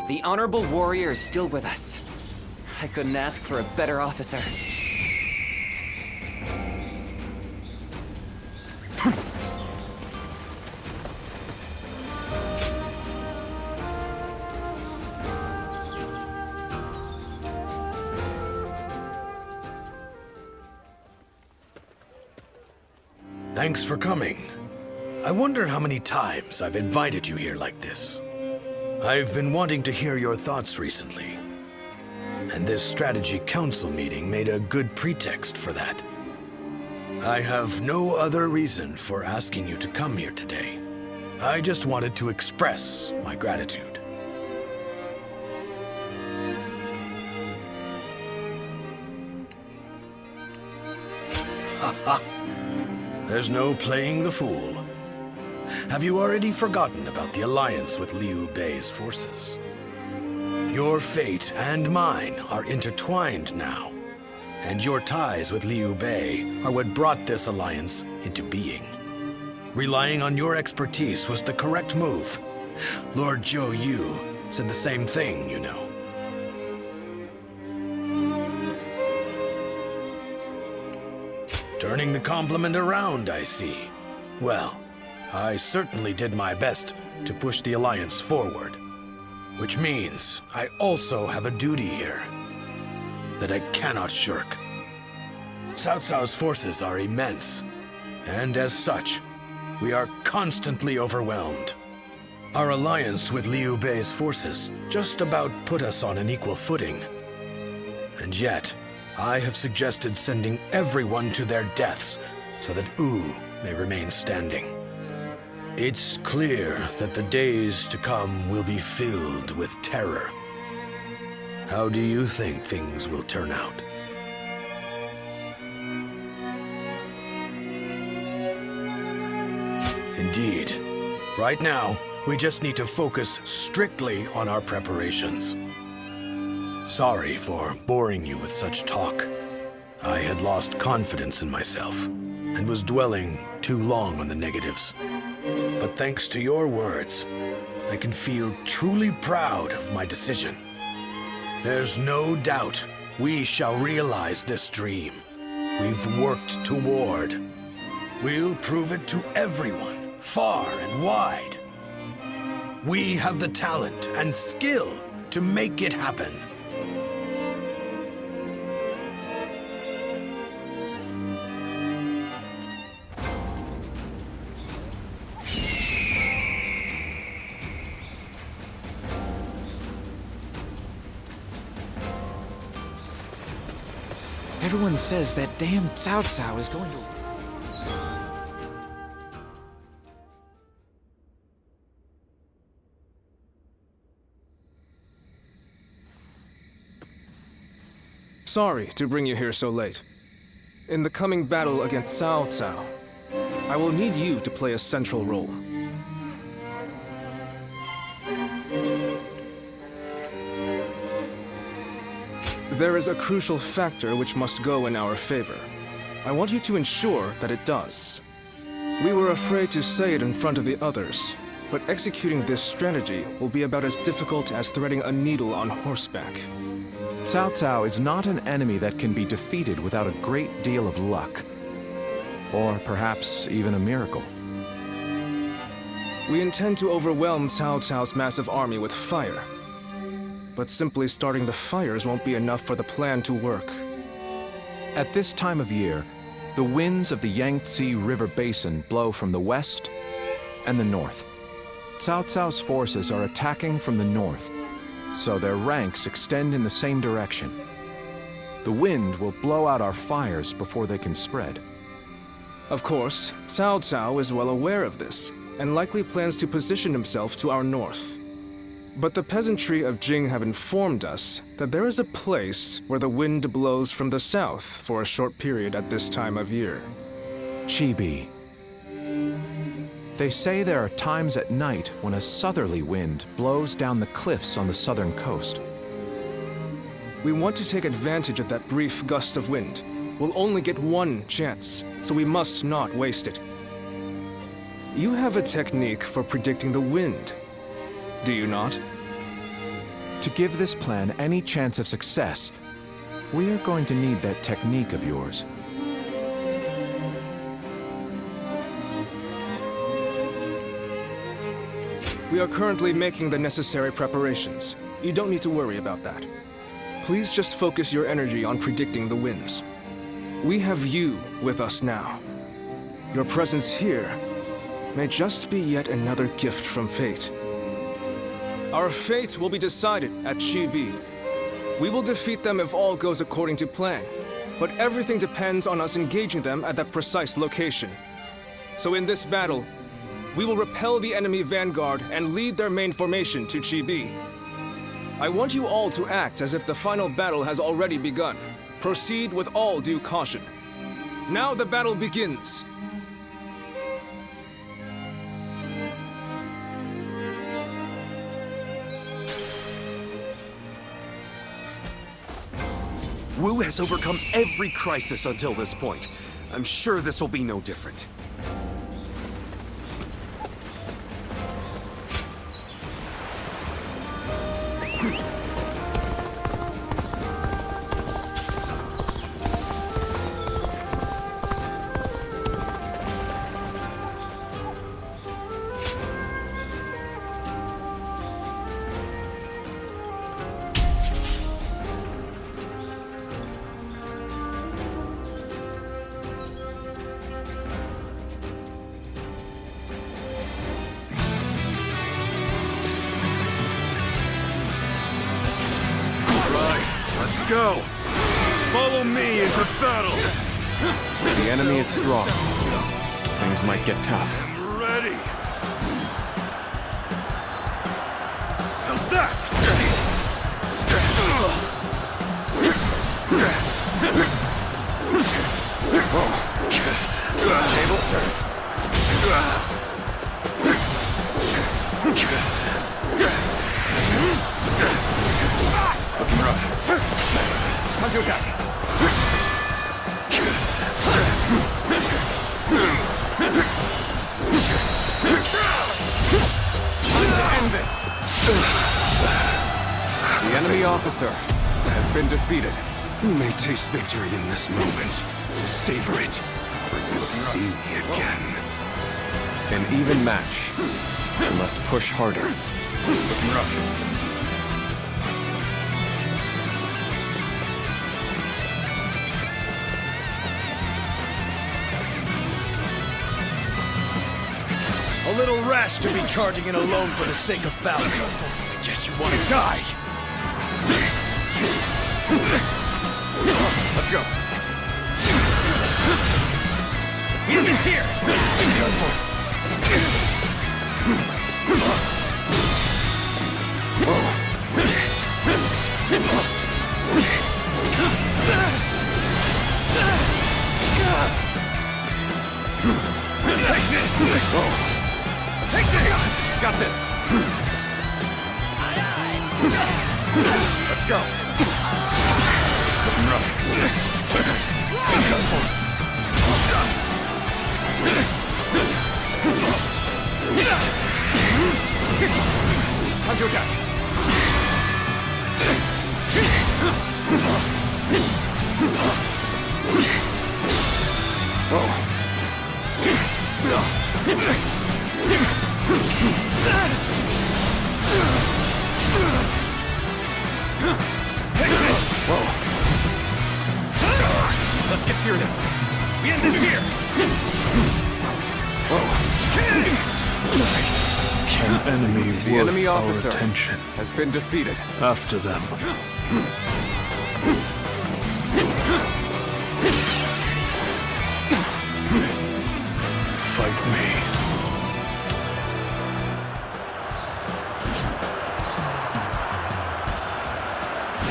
The honorable warrior is still with us. I couldn't ask for a better officer. Thanks for coming. I wonder how many times I've invited you here like this. I've been wanting to hear your thoughts recently, and this strategy council meeting made a good pretext for that. I have no other reason for asking you to come here today. I just wanted to express my gratitude. Haha. There's no playing the fool. Have you already forgotten about the alliance with Liu Bei's forces? Your fate and mine are intertwined now, and your ties with Liu Bei are what brought this alliance into being. Relying on your expertise was the correct move. Lord Zhou Yu said the same thing, you know. Turning the compliment around, I see. Well, I certainly did my best to push the Alliance forward. Which means I also have a duty here that I cannot shirk. Cao Cao's forces are immense, and as such, we are constantly overwhelmed. Our alliance with Liu Bei's forces just about put us on an equal footing. And yet, I have suggested sending everyone to their deaths so that Wu may remain standing. It's clear that the days to come will be filled with terror. How do you think things will turn out? Indeed. Right now, we just need to focus strictly on our preparations. Sorry for boring you with such talk. I had lost confidence in myself and was dwelling too long on the negatives. But thanks to your words, I can feel truly proud of my decision. There's no doubt we shall realize this dream we've worked toward. We'll prove it to everyone, far and wide. We have the talent and skill to make it happen. Everyone says that damn Cao Cao is going to... Sorry to bring you here so late. In the coming battle against Cao Cao, I will need you to play a central role. There is a crucial factor which must go in our favor. I want you to ensure that it does. We were afraid to say it in front of the others, but executing this strategy will be about as difficult as threading a needle on horseback. Cao Cao is not an enemy that can be defeated without a great deal of luck. Or perhaps even a miracle. We intend to overwhelm Cao Cao's massive army with fire. But simply starting the fires won't be enough for the plan to work. At this time of year, the winds of the Yangtze River Basin blow from the west and the north. Cao Cao's forces are attacking from the north, so their ranks extend in the same direction. The wind will blow out our fires before they can spread. Of course, Cao Cao is well aware of this, and likely plans to position himself to our north. But the peasantry of Jing have informed us that there is a place where the wind blows from the south for a short period at this time of year. Chibi. They say there are times at night when a southerly wind blows down the cliffs on the southern coast. We want to take advantage of that brief gust of wind. We'll only get one chance, so we must not waste it. You have a technique for predicting the wind, do you not? To give this plan any chance of success, we are going to need that technique of yours. We are currently making the necessary preparations. You don't need to worry about that. Please just focus your energy on predicting the winds. We have you with us now. Your presence here may just be yet another gift from fate. Our fate will be decided at Chibi. We will defeat them if all goes according to plan, but everything depends on us engaging them at that precise location. So in this battle, we will repel the enemy vanguard and lead their main formation to Chibi. I want you all to act as if the final battle has already begun. Proceed with all due caution. Now the battle begins. Wu has overcome every crisis until this point. I'm sure this will be no different. Let's go! Follow me into battle! The enemy is strong. Things might get tough. Ready! How's that? Tables turned. Looking rough. Nice. Time to attack. Time to end this. The enemy officer has been defeated. You may taste victory in this moment. Savor it, for you'll see me again. An even match. We must push harder. Looking rough. A little rash to be charging in alone for the sake of valor. I guess you want to die. Let's go. The enemy's here! Take this! Take this! Got this! Let's go! Looking rough. Nice. Time to attack! Take this! Let's get serious. We end this here! An enemy The worth enemy our officer attention. has been defeated. After them. Fight me.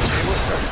Tables turned.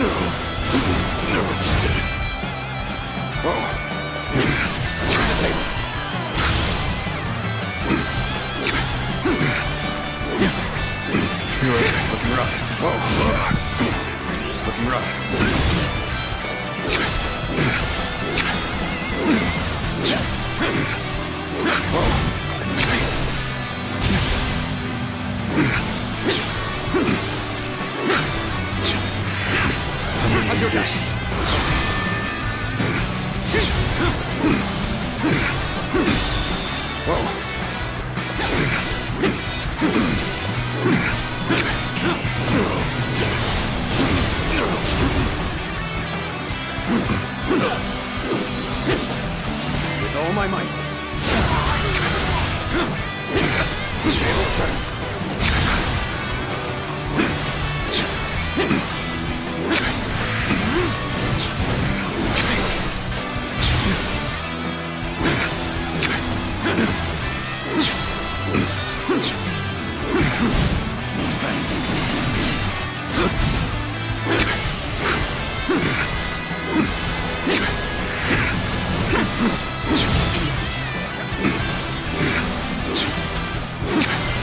Turn the tables. You're looking rough. Whoa. Looking rough. Under attack. With all my might. Tables turned.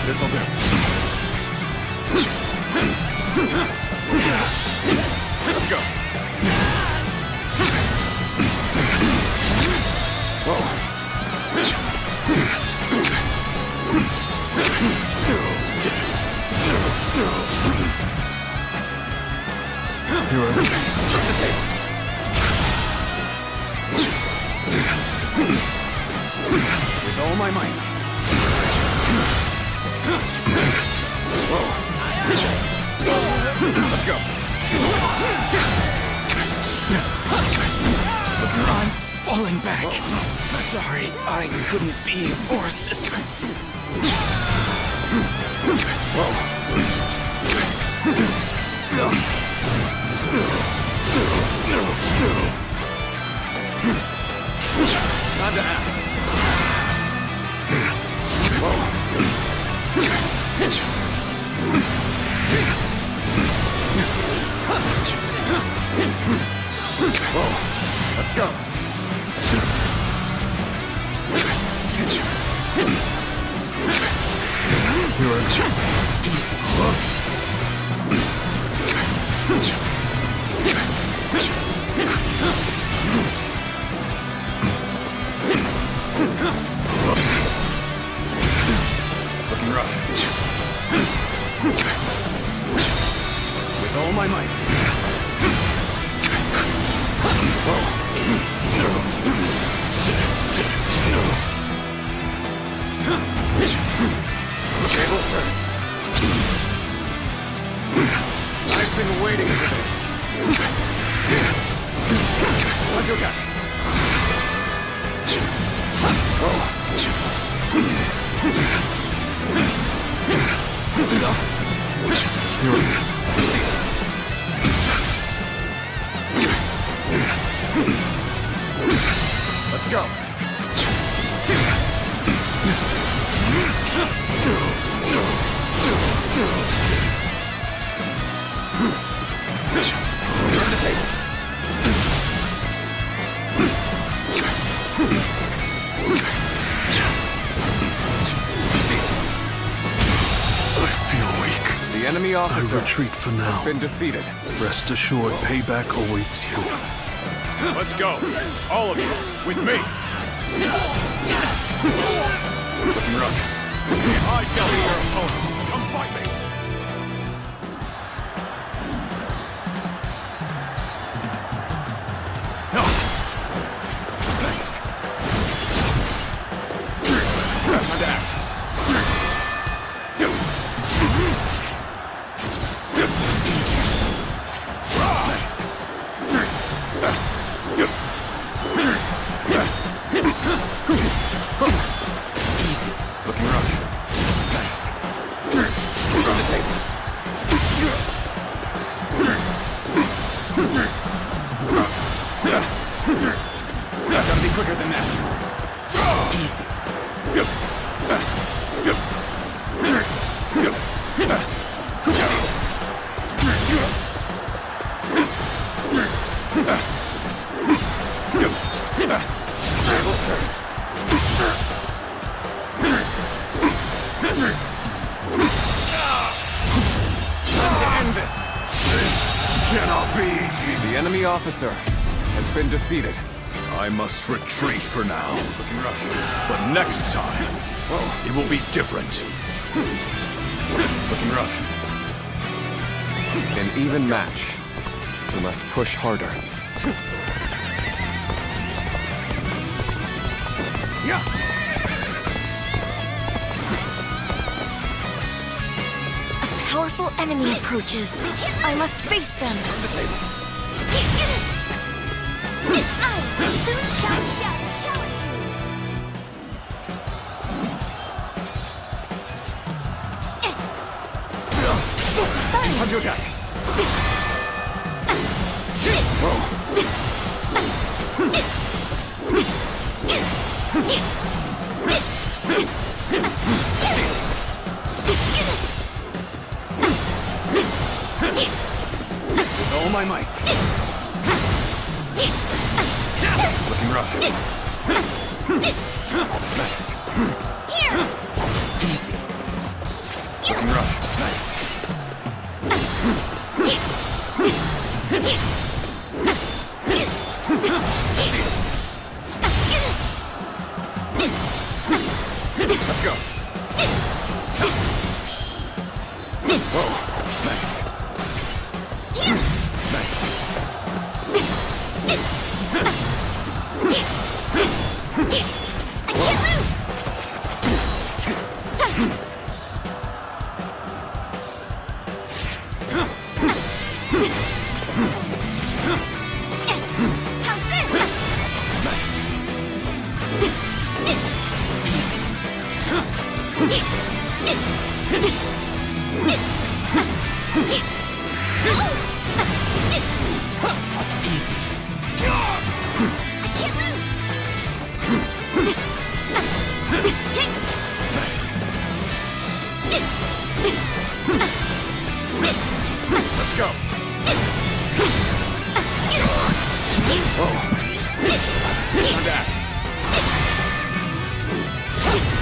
This'll do. Let's go. Turn the tables. With all my might. Let's go. I'm falling back. Sorry, I couldn't be of more assistance. Time to act. Let's go. Looking rough. With all my might. Tables turned. I've been waiting for this. On to attack. Let's go. Turn the tables. I feel weak. The enemy officer I retreat for now. has been defeated. Rest assured, payback awaits you. Let's go. All of you, with me. Looking rough. I shall be your opponent. Come fight me. Nice. Time to act. Nice. Easy. Looking rough. Nice. Run the tables. Gotta be quicker than that. Easy. cannot be! The enemy officer has been defeated. I must retreat for now. But next time, it will be different. Looking rough. An even match. We must push harder. A powerful enemy approaches. I must face them. The tables. I soon shall challenge you. This is fun. Time to attack. With all my might. Looking rough. Nice. Here. Easy. Looking rough. Nice. Let's go. Whoa. Nice. Nice. How's this? Nice. Easy. Easy. I can't lose. Nice. Let's go. Whoa. Time to act.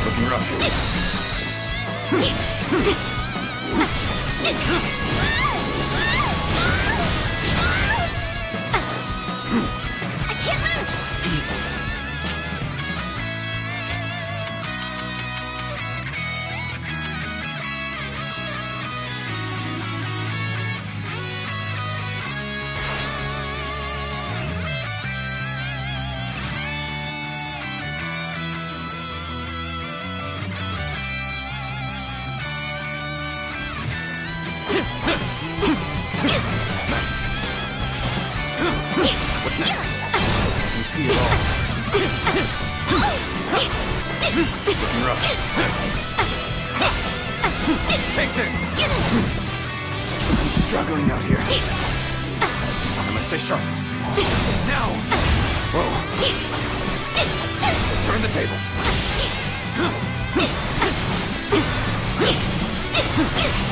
Looking rough. I can't lose. Easy. Nice. What's next? I can see it all. Looking rough. Take this! I'm struggling out here. I must stay sharp. Now! Whoa. Turn the tables.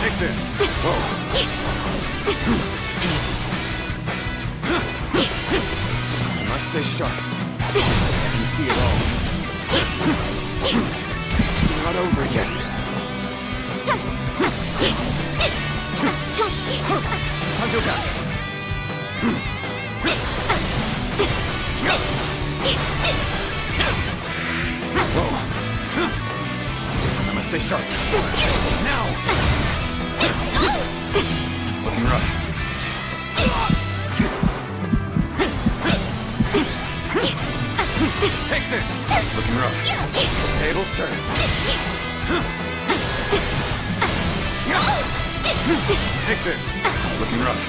Take this. Whoa. Easy. I must stay sharp. I can see it all. It's not over yet. Time to attack. Whoa. I must stay sharp. Now! Looking rough. Take this! Looking rough. Tables turned. Take this! Looking rough.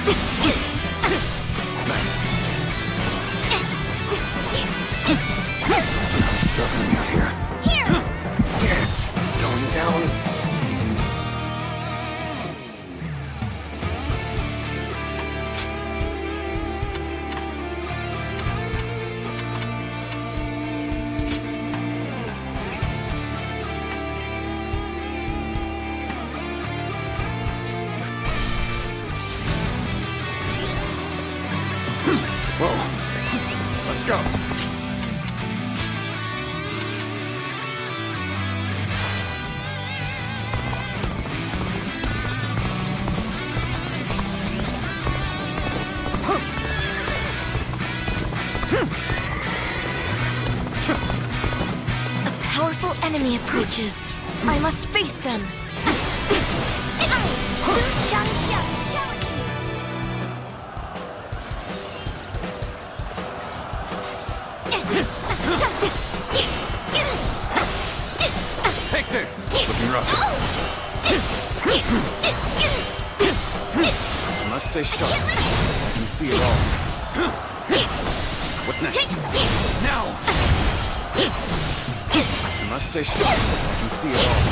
Nice. I'm struggling out here. Here! Going down. Whoa. Let's go. enemy approaches. I must face them. Take this! Looking rough. I must stay sharp. I can see it all. What's next? Now! I must stay sharp. I can see it all.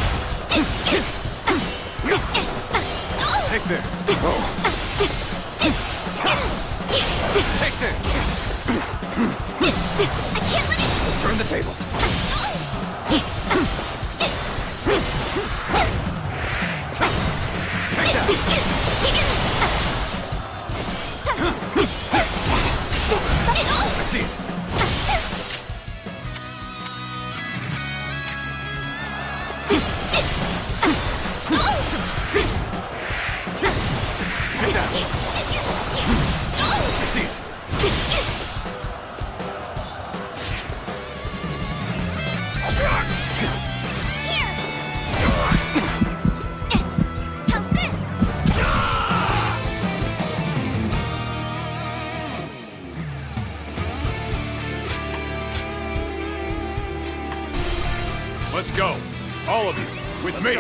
Take this! Take this! Turn the tables! Take that! I see it! Take that! I see it! How's this? Let's go. All of you, with me.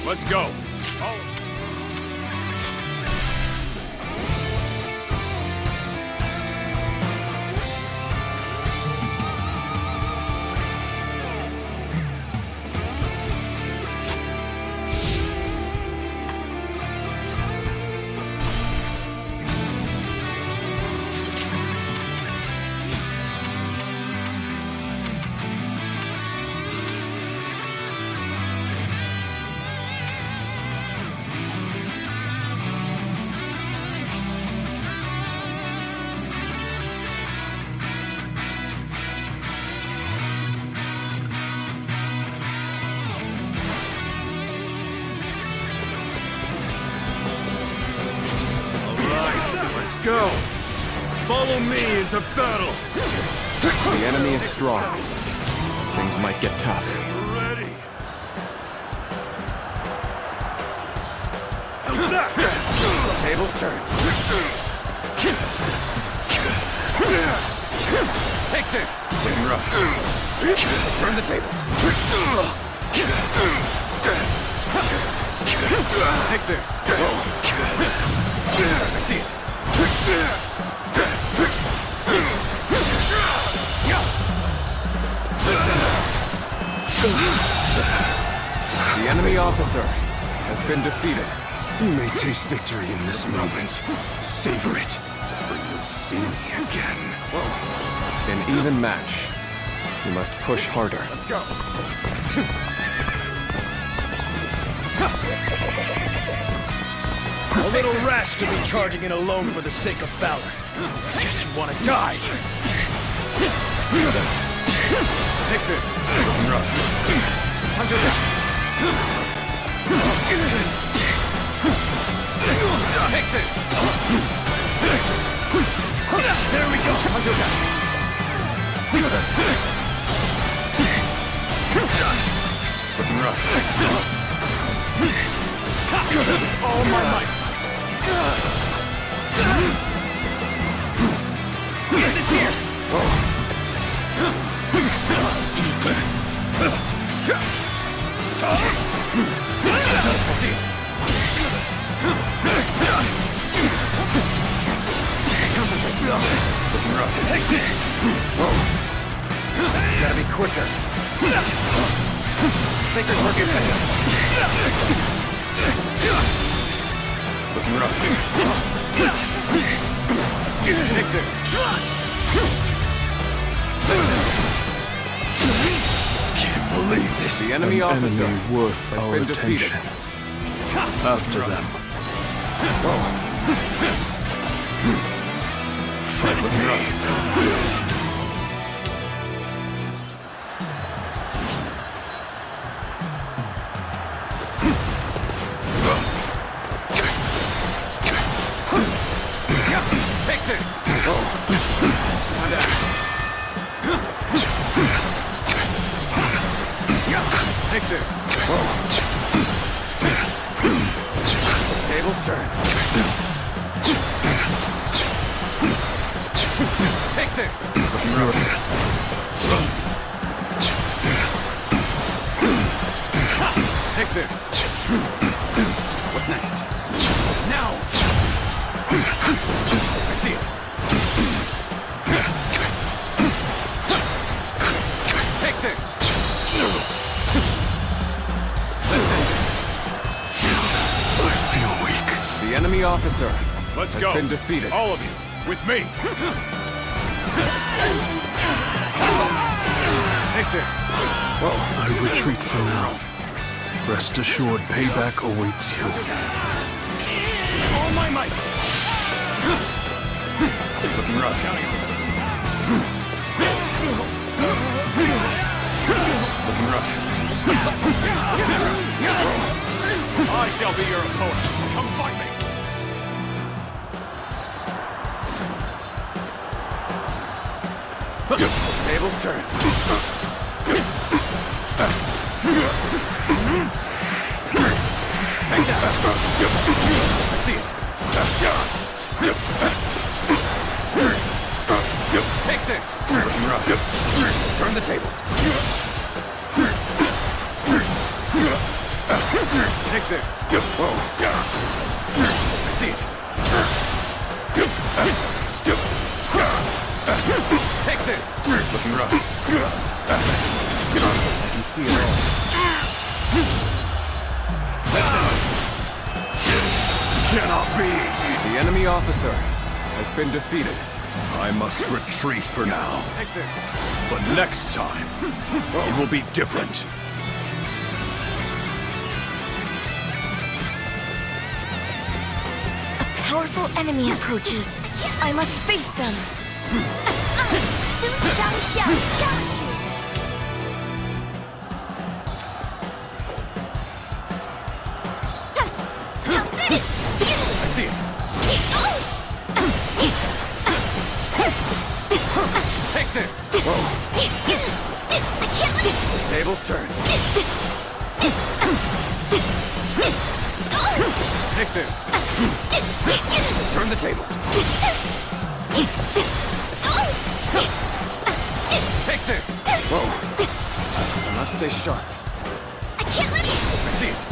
Let's go. Let's go! Follow me into battle! The enemy is strong. Things might get tough. Ready! How's that? Tables turned. Take this! Looking rough. Turn the tables. Take this! I see it. The enemy officer has been defeated. You may taste victory in this moment. Savor it, for you'll see me again. An even match. You must push harder. Let's go! A little rash to be charging in alone for the sake of valor. Guess you want to die. Take this. Rough. Time to die. Take this. There we go. Time to die. Looking rough. All my might. Get this here. Easy. I see it. Concentrate. Looking rough. Take this. Gotta be quicker. Sacred work attendants. Looking rough. Take this. Can't believe this. The enemy officer worth has our been defeated. attention. After them. Fight with me. Take this! Time to act. Take this! Tables turned. Take this! Easy. Take this! What's next? Now! I see it! Take this! Let's end this! I feel weak. The enemy officer Let's has go. been defeated. All of you, with me. Take this! I retreat for now. Rest assured, payback awaits you. All my might! Looking rough. Looking rough. I shall be your opponent. Come fight me! Tables turned. Take that! I see it! Take this! Looking rough. Turn the tables. Take this. I see it. Take this. Looking rough. I can see it all. Let's end this. Cannot be. The enemy officer has been defeated. I must retreat for now. Take this. But next time, it will be different. A powerful enemy approaches. I must face them. Soon challenge you. I see it. Take this. Tables turned. Take this. Turn the tables. Take this. I must stay sharp. I see it.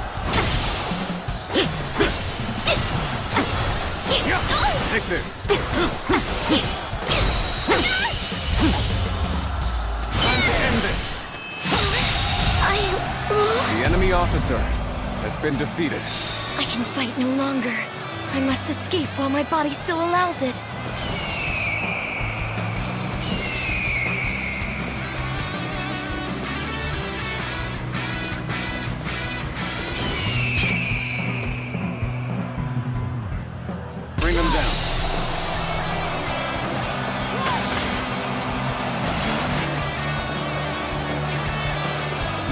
Take this. Time to end this. I lose. The enemy officer has been defeated. I can fight no longer. I must escape while my body still allows it. Bring them down.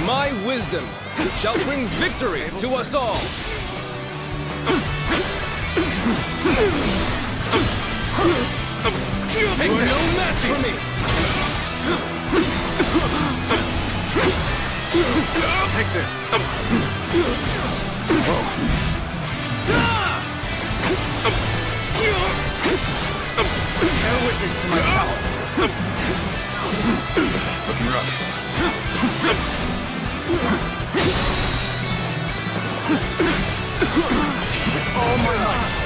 My wisdom shall bring victory to us all. Take You're this. no match for me. Take this. Bear witness to my power. Looking rough. All my might.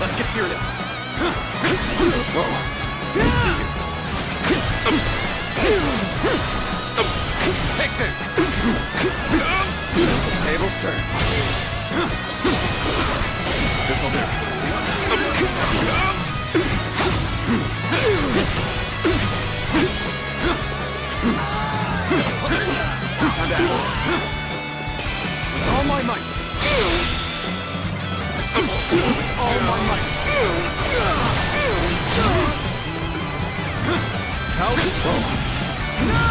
Let's get serious. I see you. Take this. Tables turned. This'll do. Time to act. With all my might. With all my might. How? No!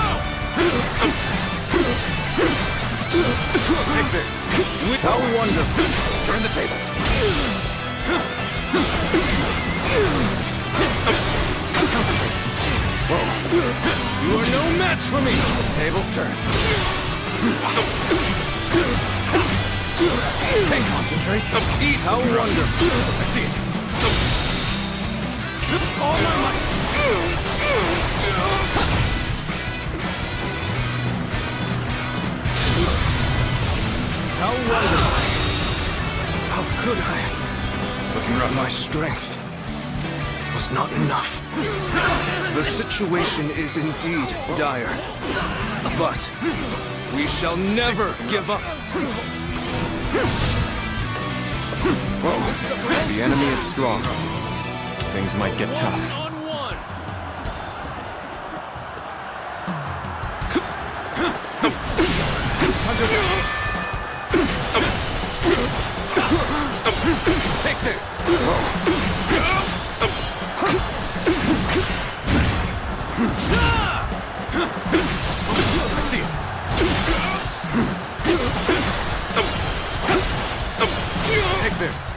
Take this. How wonderful. Turn the tables. Concentrate. You are no match for me. Tables turned. Take concentrate. Eat. How wonderful. I see it. All my might. How wonderful. How could I? Looking rough. My strength was not enough. The situation is indeed dire. But we shall never give up. The enemy is strong. Things might get tough. Take this. I see it. Take this.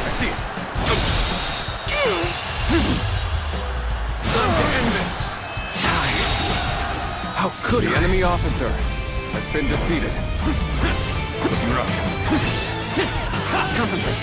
I see it. Time to end this. How could The I? enemy officer has been defeated. Looking rough. Concentrate.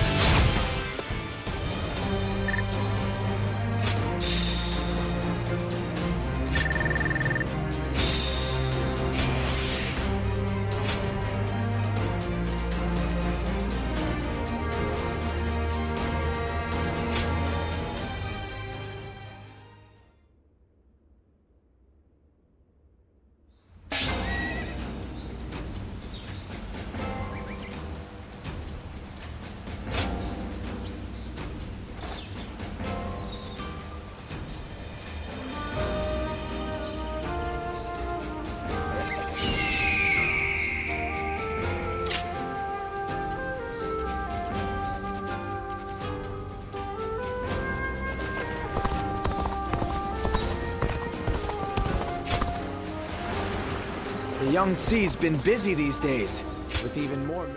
The Young Sea's been busy these days, with even more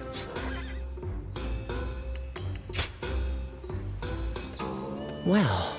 Well,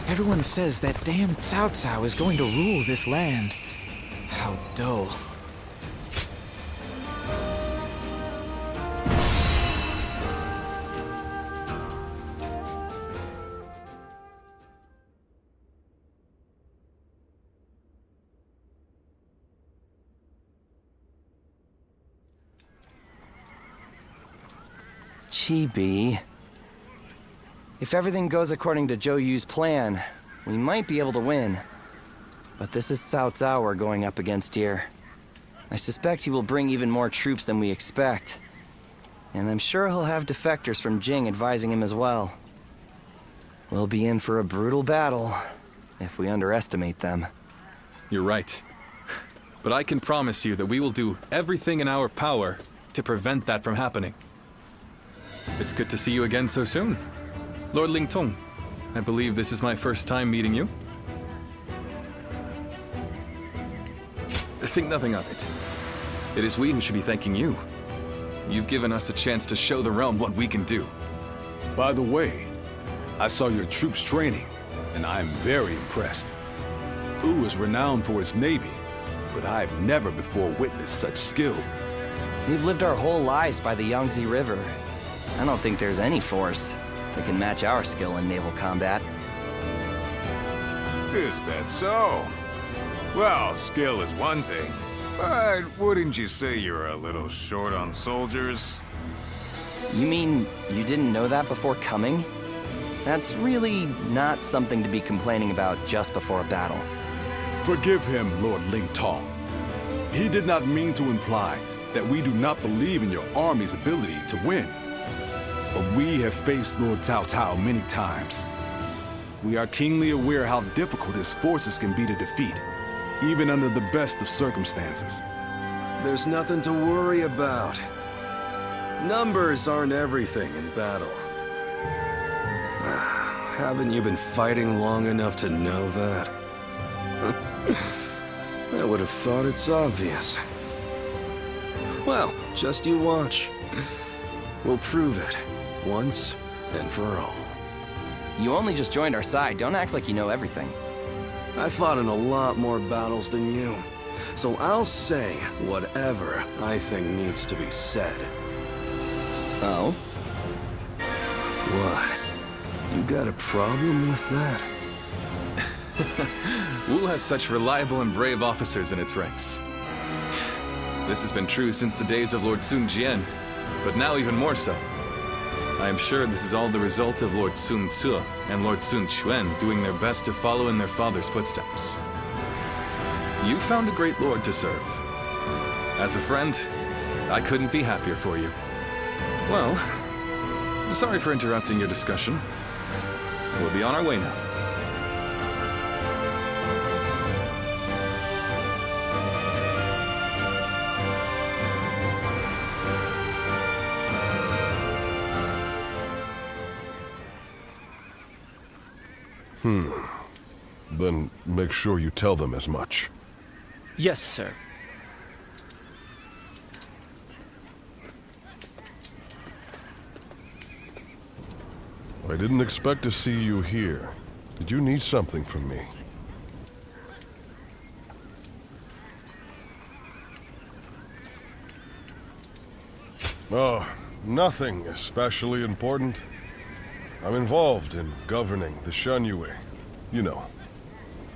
Everyone says that damn Cao Cao is going to rule this land. How dull. Chibi. If everything goes according to Zhou Yu's plan, we might be able to win. But this is Cao Cao we're going up against here. I suspect he will bring even more troops than we expect. And I'm sure he'll have defectors from Jing advising him as well. We'll be in for a brutal battle if we underestimate them. You're right. But I can promise you that we will do everything in our power to prevent that from happening. It's good to see you again so soon. Lord Lingtong, I believe this is my first time meeting you. Think nothing of it. It is we who should be thanking you. You've given us a chance to show the realm what we can do. By the way, I saw your troops training, and I am very impressed. Wu is renowned for its navy, but I have never before witnessed such skill. We've lived our whole lives by the Yangtze River. I don't think there's any force that can match our skill in naval combat. Is that so? Well, skill is one thing, but wouldn't you say you're a little short on soldiers? You mean you didn't know that before coming? That's really not something to be complaining about just before a battle. Forgive him, Lord Lingtong. He did not mean to imply that we do not believe in your army's ability to win. But we have faced Lord Cao Cao many times. We are keenly aware how difficult his forces can be to defeat, even under the best of circumstances. There's nothing to worry about. Numbers aren't everything in battle. Haven't you been fighting long enough to know that? I would have thought it's obvious. Well, just you watch. We'll prove it, once and for all. You only just joined our side. Don't act like you know everything. I fought in a lot more battles than you, so I'll say whatever I think needs to be said. Oh? What? You got a problem with that? Wu has such reliable and brave officers in its ranks. This has been true since the days of Lord Sun Jian, but now even more so. I am sure this is all the result of Lord Sun Ce and Lord Sun Quan doing their best to follow in their father's footsteps. You found a great lord to serve. As a friend, I couldn't be happier for you. Well, I'm sorry for interrupting your discussion. We'll be on our way now. Then make sure you tell them as much. Yes, sir. I didn't expect to see you here. Did you need something from me? Oh, nothing especially important. I'm involved in governing the Shunyue, you know.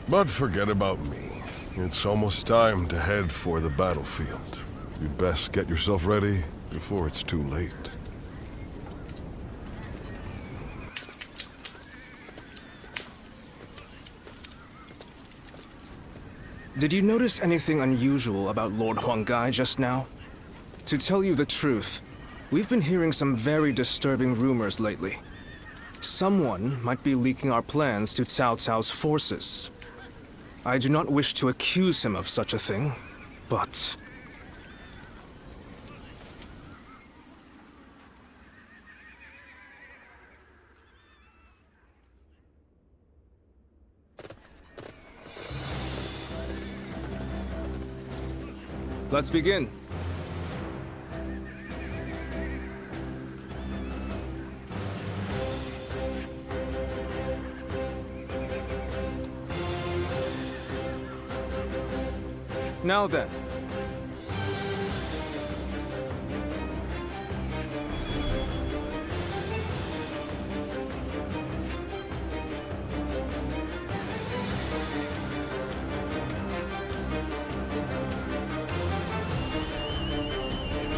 But forget about me. It's almost time to head for the battlefield. You'd best get yourself ready before it's too late. Did you notice anything unusual about Lord Huanggai just now? To tell you the truth, we've been hearing some very disturbing rumors lately. Someone might be leaking our plans to Cao Cao's forces. I do not wish to accuse him of such a thing, but... Let's begin. Now then.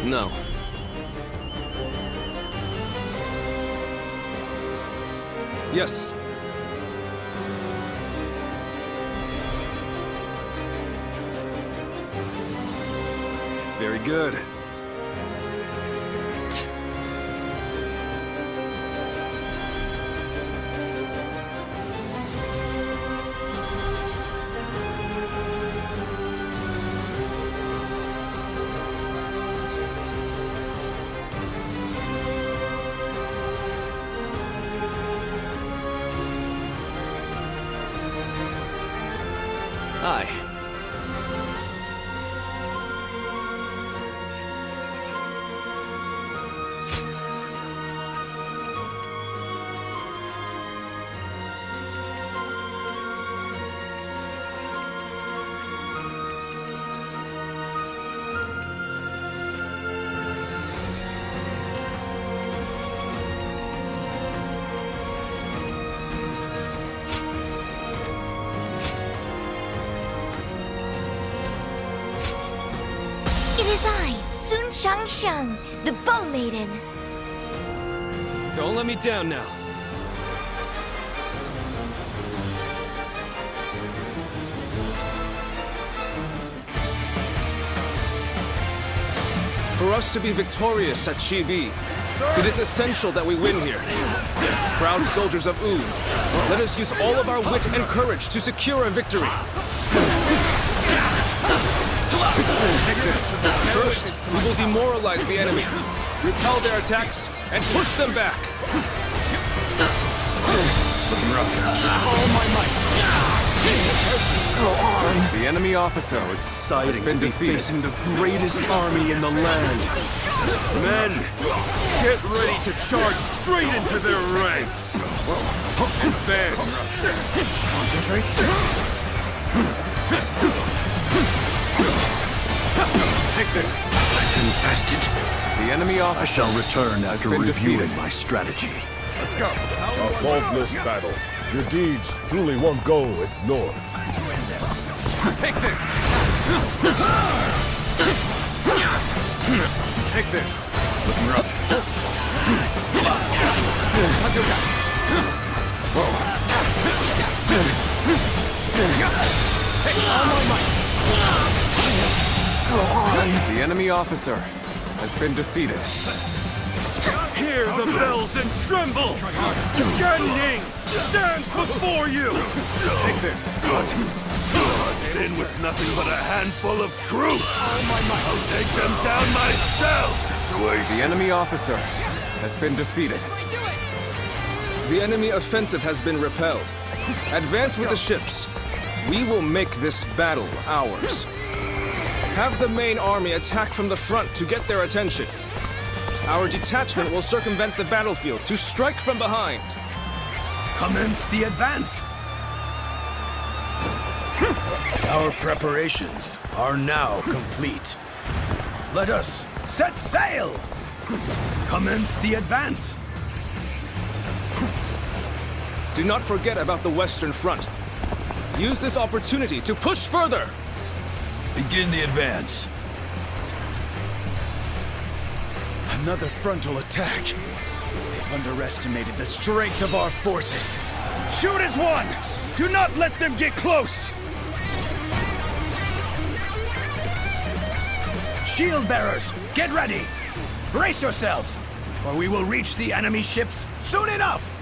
No. Yes. Very good. Aye. It is I, Sun Shangshang, the Bow Maiden. Don't let me down now. For us to be victorious at Chibi, it is essential that we win here. Proud soldiers of Wu, let us use all of our wit and courage to secure a victory. First, we will demoralize the enemy, repel their attacks, and push them back. Looking rough. All my might. The enemy officer Exciting has been to be defeated. facing the greatest army in the land. Men, get ready to charge straight into their ranks. Advance. Concentrate. Take this. infested. The enemy officer I shall return after been reviewing defeated. my strategy. Let's go. A faultless battle. Your deeds truly won't go ignored. Take this. Take this. Looking rough. Take all my might. The enemy officer has been defeated. Hear the bells and tremble! Ganning stands before you! Take this. In with nothing but a handful of troops! I'll take them down myself! The enemy officer has been defeated. The enemy offensive has been repelled. Advance with the ships. We will make this battle ours. Have the main army attack from the front to get their attention. Our detachment will circumvent the battlefield to strike from behind. Commence the advance! Our preparations are now complete. Let us set sail! Commence the advance! Do not forget about the Western Front. Use this opportunity to push further! Begin the advance. Another frontal attack. They've underestimated the strength of our forces. Shoot as one! Do not let them get close! Shield bearers, get ready! Brace yourselves, for we will reach the enemy ships soon enough!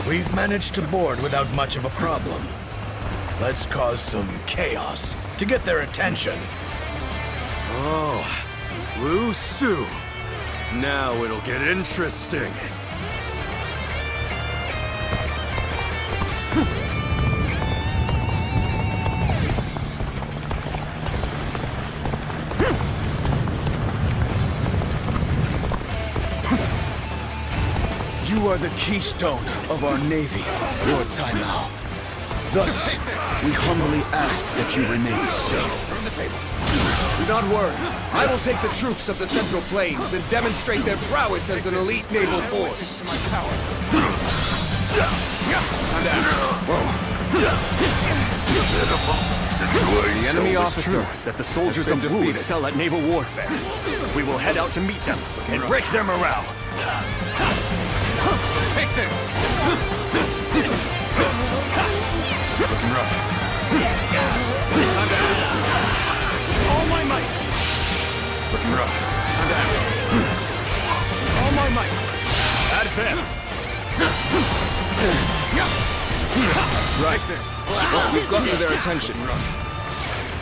We've managed to board without much of a problem. Let's cause some chaos to get their attention. Oh, Lu Su. Now it'll get interesting. You are the keystone of our navy, Lord Taimao. Thus, we humbly ask that you remain safe. Turn the tables. Do not worry. I will take the troops of the Central Plains and demonstrate their prowess as an elite naval force. The enemy officer that the soldiers has of been Wu defeated. excel at naval warfare. We will head out to meet them and break their morale. Take this! Looking rough. All my might. Looking rough. Time to act. All my might. Advance. Right. We've gotten their attention.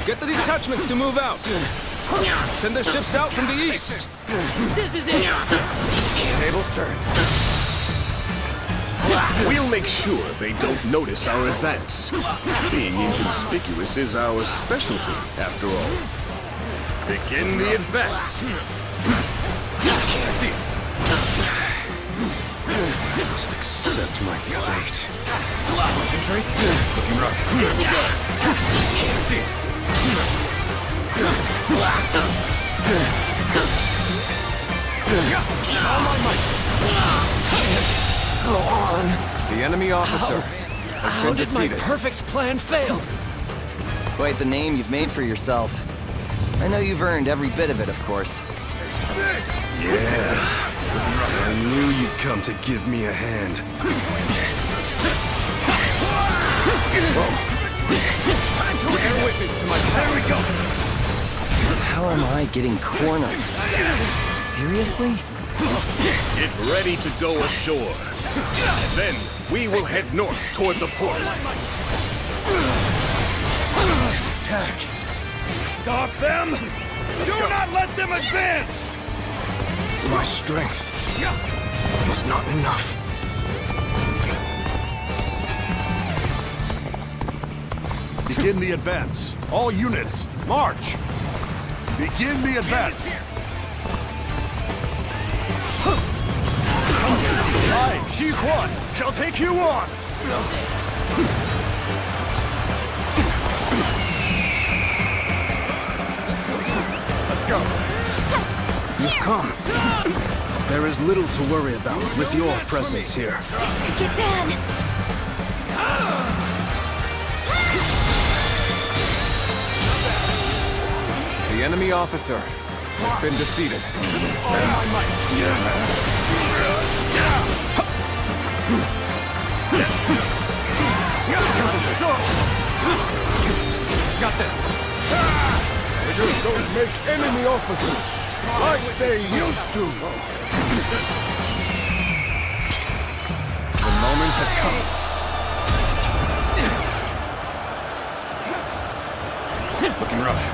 Get the detachments to move out. Send the ships out from the east. This is it! Tables turned. We'll make sure they don't notice our advance. Being inconspicuous is our specialty, after all. Begin the advance. Seat. I must accept my fate. Concentrate. Looking rough. This is it! Seat. All my might. Go on. The enemy officer has How been did my defeated. perfect plan fail? Quite the name you've made for yourself. I know you've earned every bit of it, of course. Yeah. I knew you'd come to give me a hand. Time to bear witness to my power. There we go. How am I getting cornered? Seriously? Get ready to go ashore. Then we will head north toward the port. Attack. Stop them. Do not let them advance. My strength is not enough. Begin the advance. All units, march! Begin the advance! I, Xi Huan, shall take you on! Let's go. You've come. There is little to worry about with your presence here. This could get bad. The enemy officer has been defeated. Got this. They just don't make enemy officers like they used to. The moment has come. Looking rough.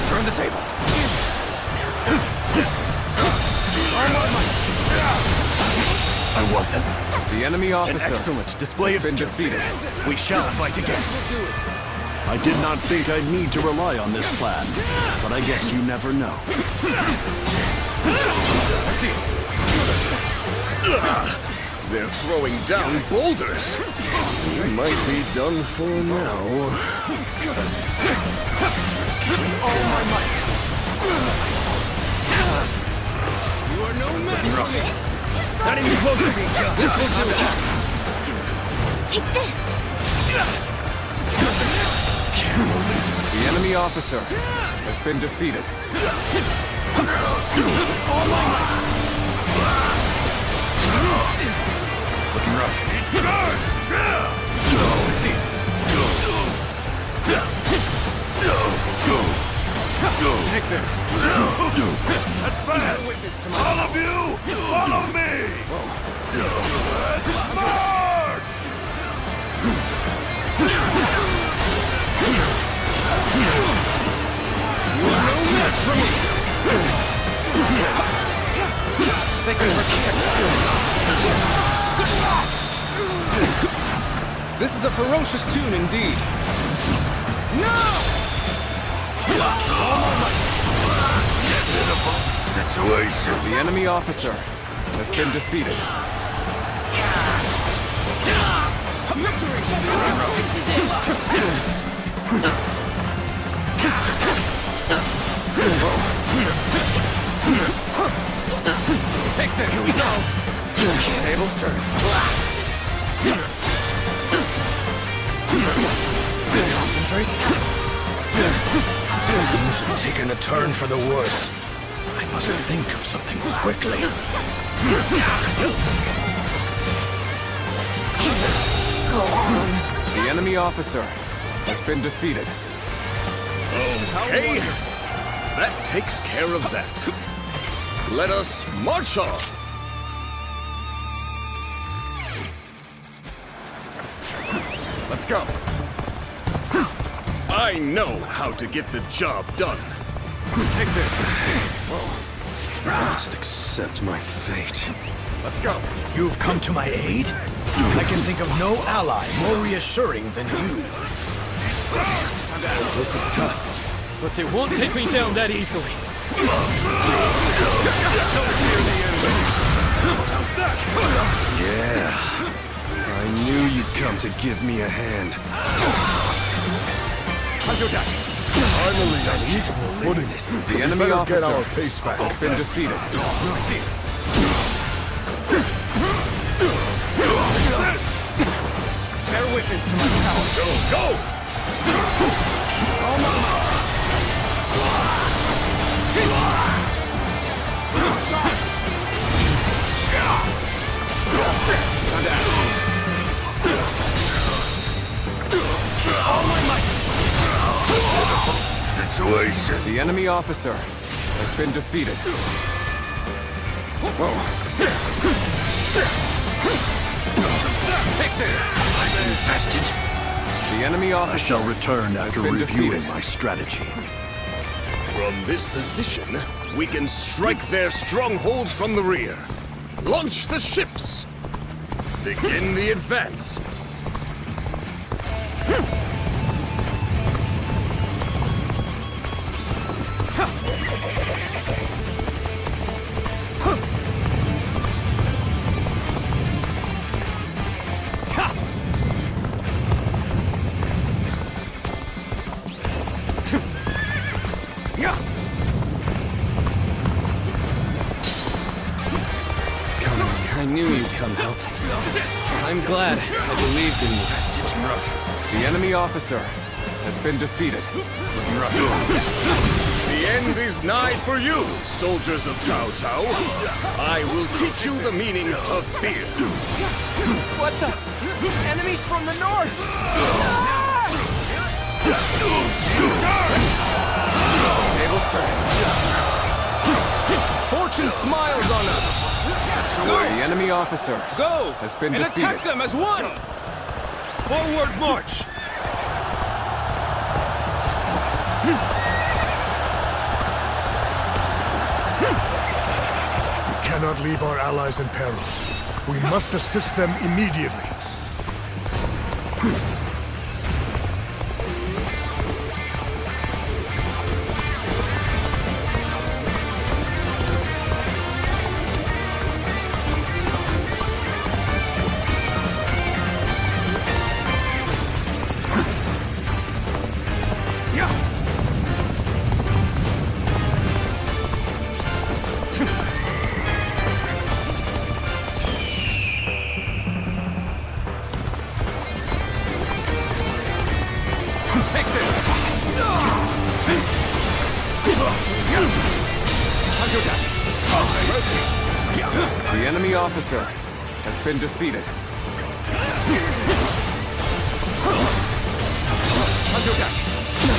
Turn the tables. I wasn't. The enemy An officer excellent display of has been strength. defeated. We shall fight again. I did not think I'd need to rely on this plan, but I guess you never know. A seat. They're throwing down boulders. We might be done for now. All my might. You are no match for me. Not even close to being done. This will do it. Take this! The enemy officer has been defeated. All my might. Looking rough. A seat. Take this. Advance! All of you, follow me! Let's march! You are no match for me! Sacred This is a ferocious tune indeed. situation. The enemy officer has been defeated. Take this! Here we go! Tables turned. Concentrate. Things have taken a turn for the worse. I must think of something quickly. Go on. The enemy officer has been defeated. Okay, that takes care of that. Let us march on. Let's go. I know how to get the job done. Take this. I must accept my fate. Let's go. You've come to my aid? I can think of no ally more reassuring than you. This is tough, but they won't take me down that easily. Yeah. I knew you'd come to give me a hand. Finally, on equal footing. The enemy Better officer get our pace back. has been defeated. Bear witness to my power. Go! Situation. The enemy officer has been defeated. Take this! I'm invested. The enemy I officer shall return after been reviewing defeated. my strategy. From this position, we can strike their stronghold from the rear. Launch the ships. Begin the advance. I knew you'd come help. I'm glad I believed in you. The enemy officer has been defeated. The end is nigh for you, soldiers of Cao Cao. I will teach you the meaning of fear. What the? Enemies from the north! Tables turned. Fortune smiles on us! The enemy officer Go! has been And defeated. attack them as one! Forward march! We cannot leave our allies in peril. We must assist them immediately. Take this! The enemy officer has been defeated.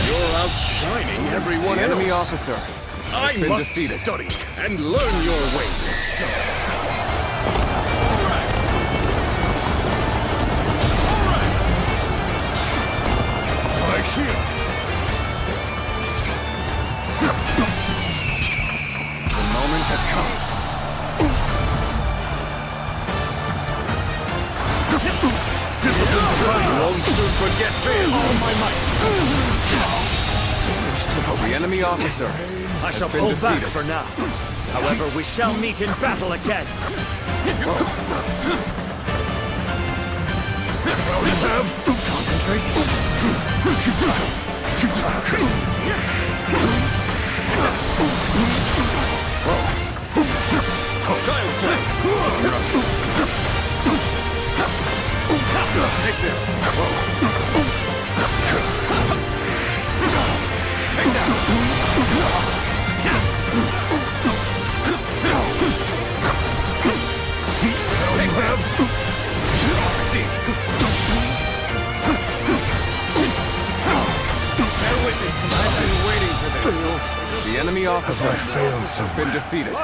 You're outshining everyone The enemy else. officer I has been must defeated. study and learn your ways. Right here. The moment has come. You won't soon forget this. The enemy officer I has shall been pull back defeated. for now. However, we shall meet in battle again. Take this. Take that! Take this! Seat! Bear witness to I've been waiting for this. The enemy officer I failed, has been defeated.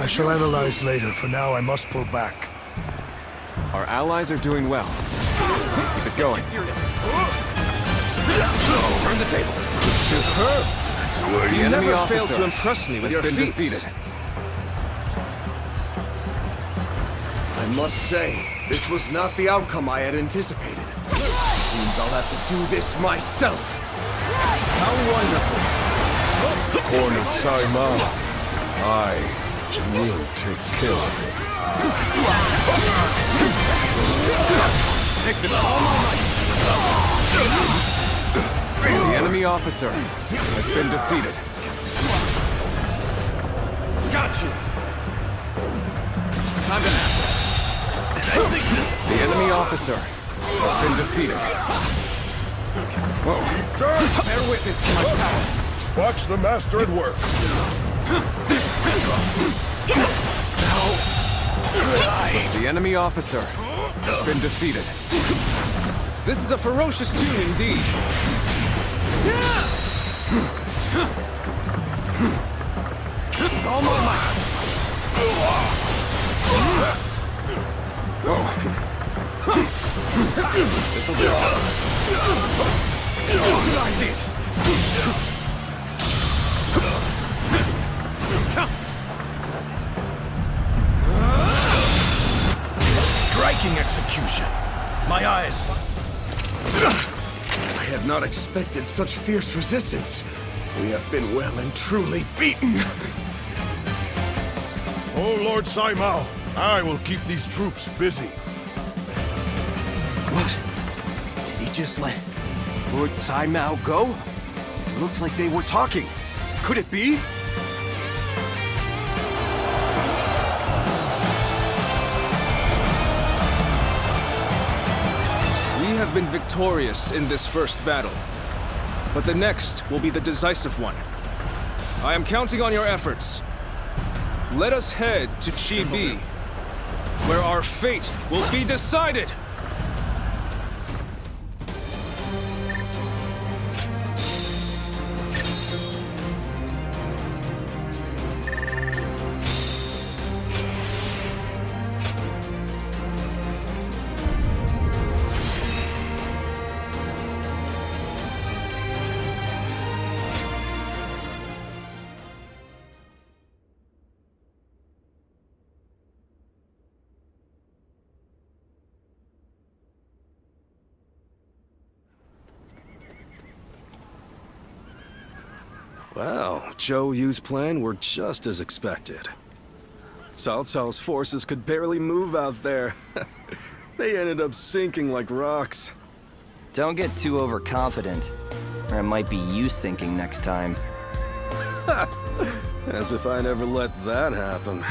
I shall analyze later. For now, I must pull back. Our allies are doing well. Keep it going. Serious. Turn the tables. Superb! The enemy never officer failed to impress me with has your been feats. defeated. I must say, this was not the outcome I had anticipated. Seems I'll have to do this myself. How wonderful. Cornered Saimao. I will take care of it. Take them all my might. The enemy officer has been defeated. Got you. Time to act. The enemy officer has been defeated. Bear witness to my power. Watch the master at work. The enemy officer has been defeated. This is a ferocious tune indeed. With all my might. This'll do. I see it. Striking execution. My eyes. I had not expected such fierce resistance. We have been well and truly beaten. Oh, Lord Saimao, I will keep these troops busy. What? Did he just let Lord Saimao go? It looks like they were talking. Could it be? We have been victorious in this first battle, but the next will be the decisive one. I am counting on your efforts. Let us head to Chibi, where our fate will be decided! Well, Zhou Yu's plan worked just as expected. Cao Cao's forces could barely move out there. They ended up sinking like rocks. Don't get too overconfident, or it might be you sinking next time. As if I'd ever let that happen.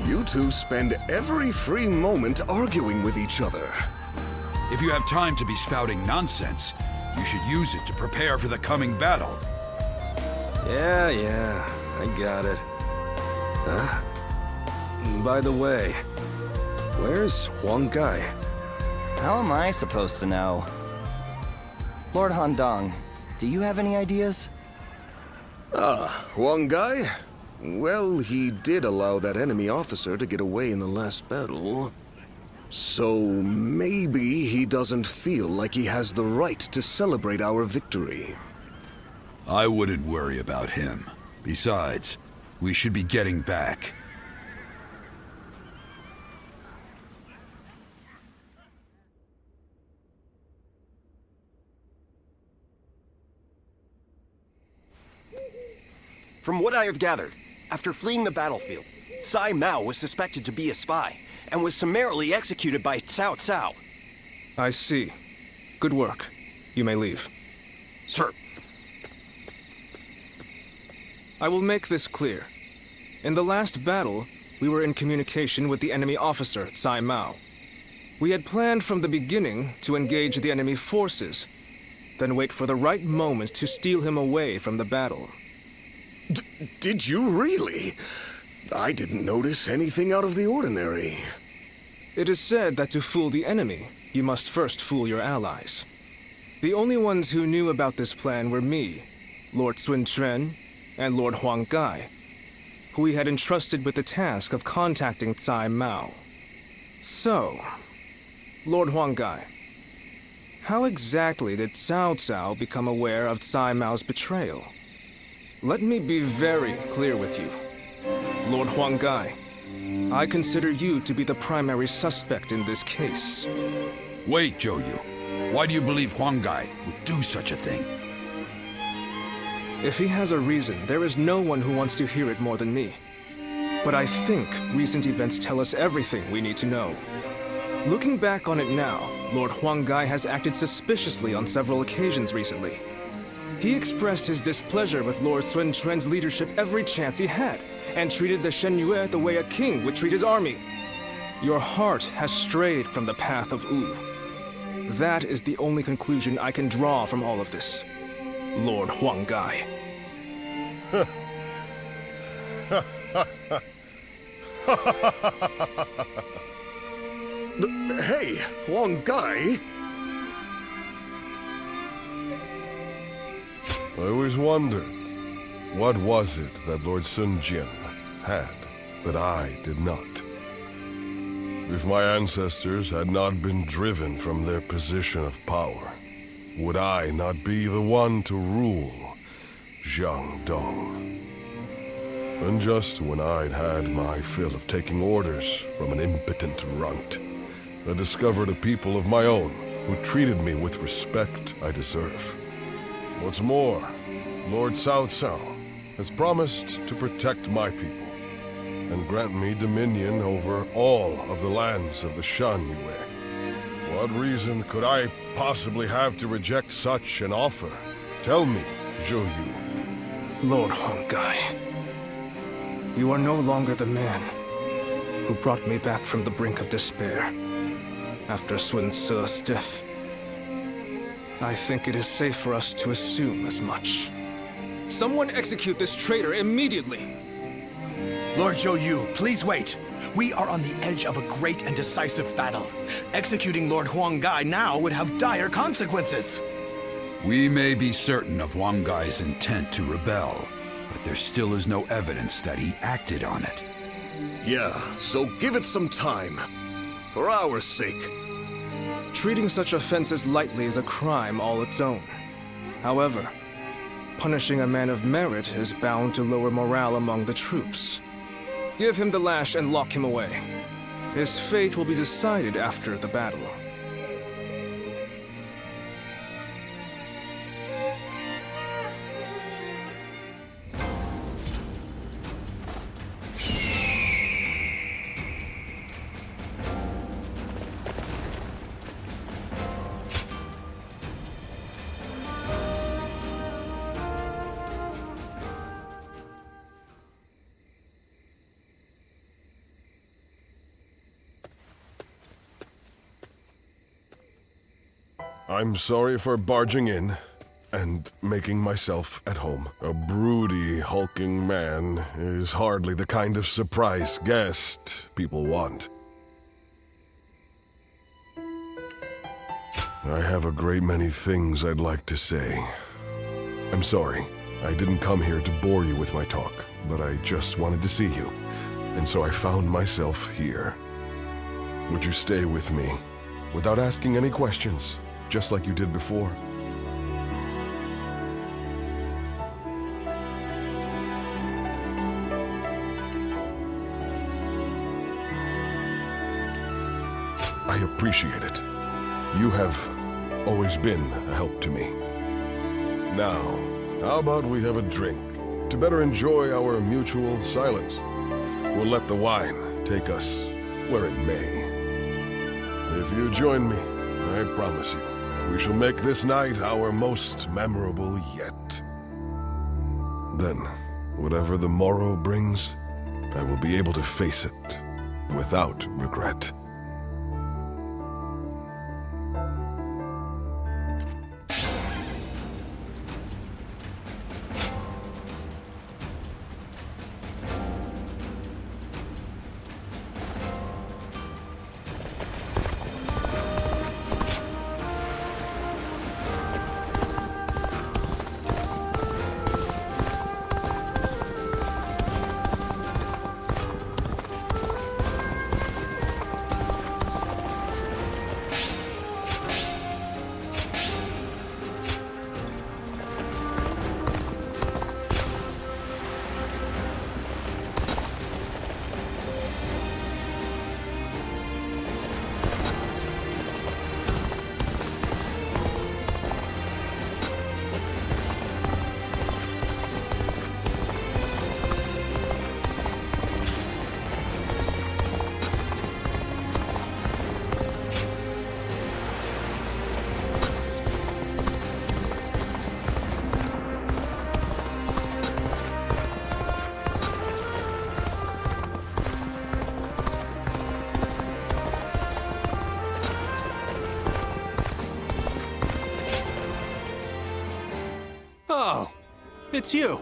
You two spend every free moment arguing with each other. If you have time to be spouting nonsense, you should use it to prepare for the coming battle. Yeah, I got it. Huh? By the way, where's Huang Gai? How am I supposed to know? Lord Handong, do you have any ideas? Huang Gai? Well, he did allow that enemy officer to get away in the last battle. So maybe he doesn't feel like he has the right to celebrate our victory. I wouldn't worry about him. Besides, we should be getting back. From what I have gathered, after fleeing the battlefield, Saimao was suspected to be a spy and was summarily executed by Cao Cao. I see. Good work. You may leave. Sir. I will make this clear. In the last battle, we were in communication with the enemy officer, Tsai Mao. We had planned from the beginning to engage the enemy forces, then wait for the right moment to steal him away from the battle. Did you really? I didn't notice anything out of the ordinary. It is said that to fool the enemy, you must first fool your allies. The only ones who knew about this plan were me, Lord Sun Quan, and Lord Huang Gai, who we had entrusted with the task of contacting Tsai Mao. So, Lord Huang Gai, how exactly did Cao Cao become aware of Tsai Mao's betrayal? Let me be very clear with you. Lord Huang Gai, I consider you to be the primary suspect in this case. Wait, Zhou Yu. Why do you believe Huang Gai would do such a thing? If he has a reason, there is no one who wants to hear it more than me. But I think recent events tell us everything we need to know. Looking back on it now, Lord Huang Gai has acted suspiciously on several occasions recently. He expressed his displeasure with Lord Sun Quan's leadership every chance he had, and treated the Shen Yue the way a king would treat his army. Your heart has strayed from the path of Wu. That is the only conclusion I can draw from all of this, Lord Huang Gai. Hey, Huang Gai! I always wondered, what was it that Lord Sun Jian had that I did not? If my ancestors had not been driven from their position of power, would I not be the one to rule Jiangdong? And just when I'd had my fill of taking orders from an impotent runt, I discovered a people of my own who treated me with respect I deserve. What's more, Lord Cao Cao has promised to protect my people and grant me dominion over all of the lands of the Shan Yue. What reason could I possibly have to reject such an offer? Tell me, Zhou Yu. Lord Huang Gai, you are no longer the man who brought me back from the brink of despair after Sun Ce's death. I think it is safe for us to assume as much. Someone execute this traitor immediately! Lord Zhou Yu, please wait. We are on the edge of a great and decisive battle. Executing Lord Huang Gai now would have dire consequences. We may be certain of Huang Gai's intent to rebel, but there still is no evidence that he acted on it. Yeah, so give it some time. For our sake. Treating such offenses lightly is a crime all its own. However, punishing a man of merit is bound to lower morale among the troops. Give him the lash and lock him away. His fate will be decided after the battle. I'm sorry for barging in and making myself at home. A broody, hulking man is hardly the kind of surprise guest people want. I have a great many things I'd like to say. I'm sorry. I didn't come here to bore you with my talk, but I just wanted to see you, and so I found myself here. Would you stay with me, without asking any questions? Just like you did before. I appreciate it. You have always been a help to me. Now, how about we have a drink to better enjoy our mutual silence? We'll let the wine take us where it may. If you join me, I promise you, we shall make this night our most memorable yet. Then, whatever the morrow brings, I will be able to face it without regret. Oh, it's you.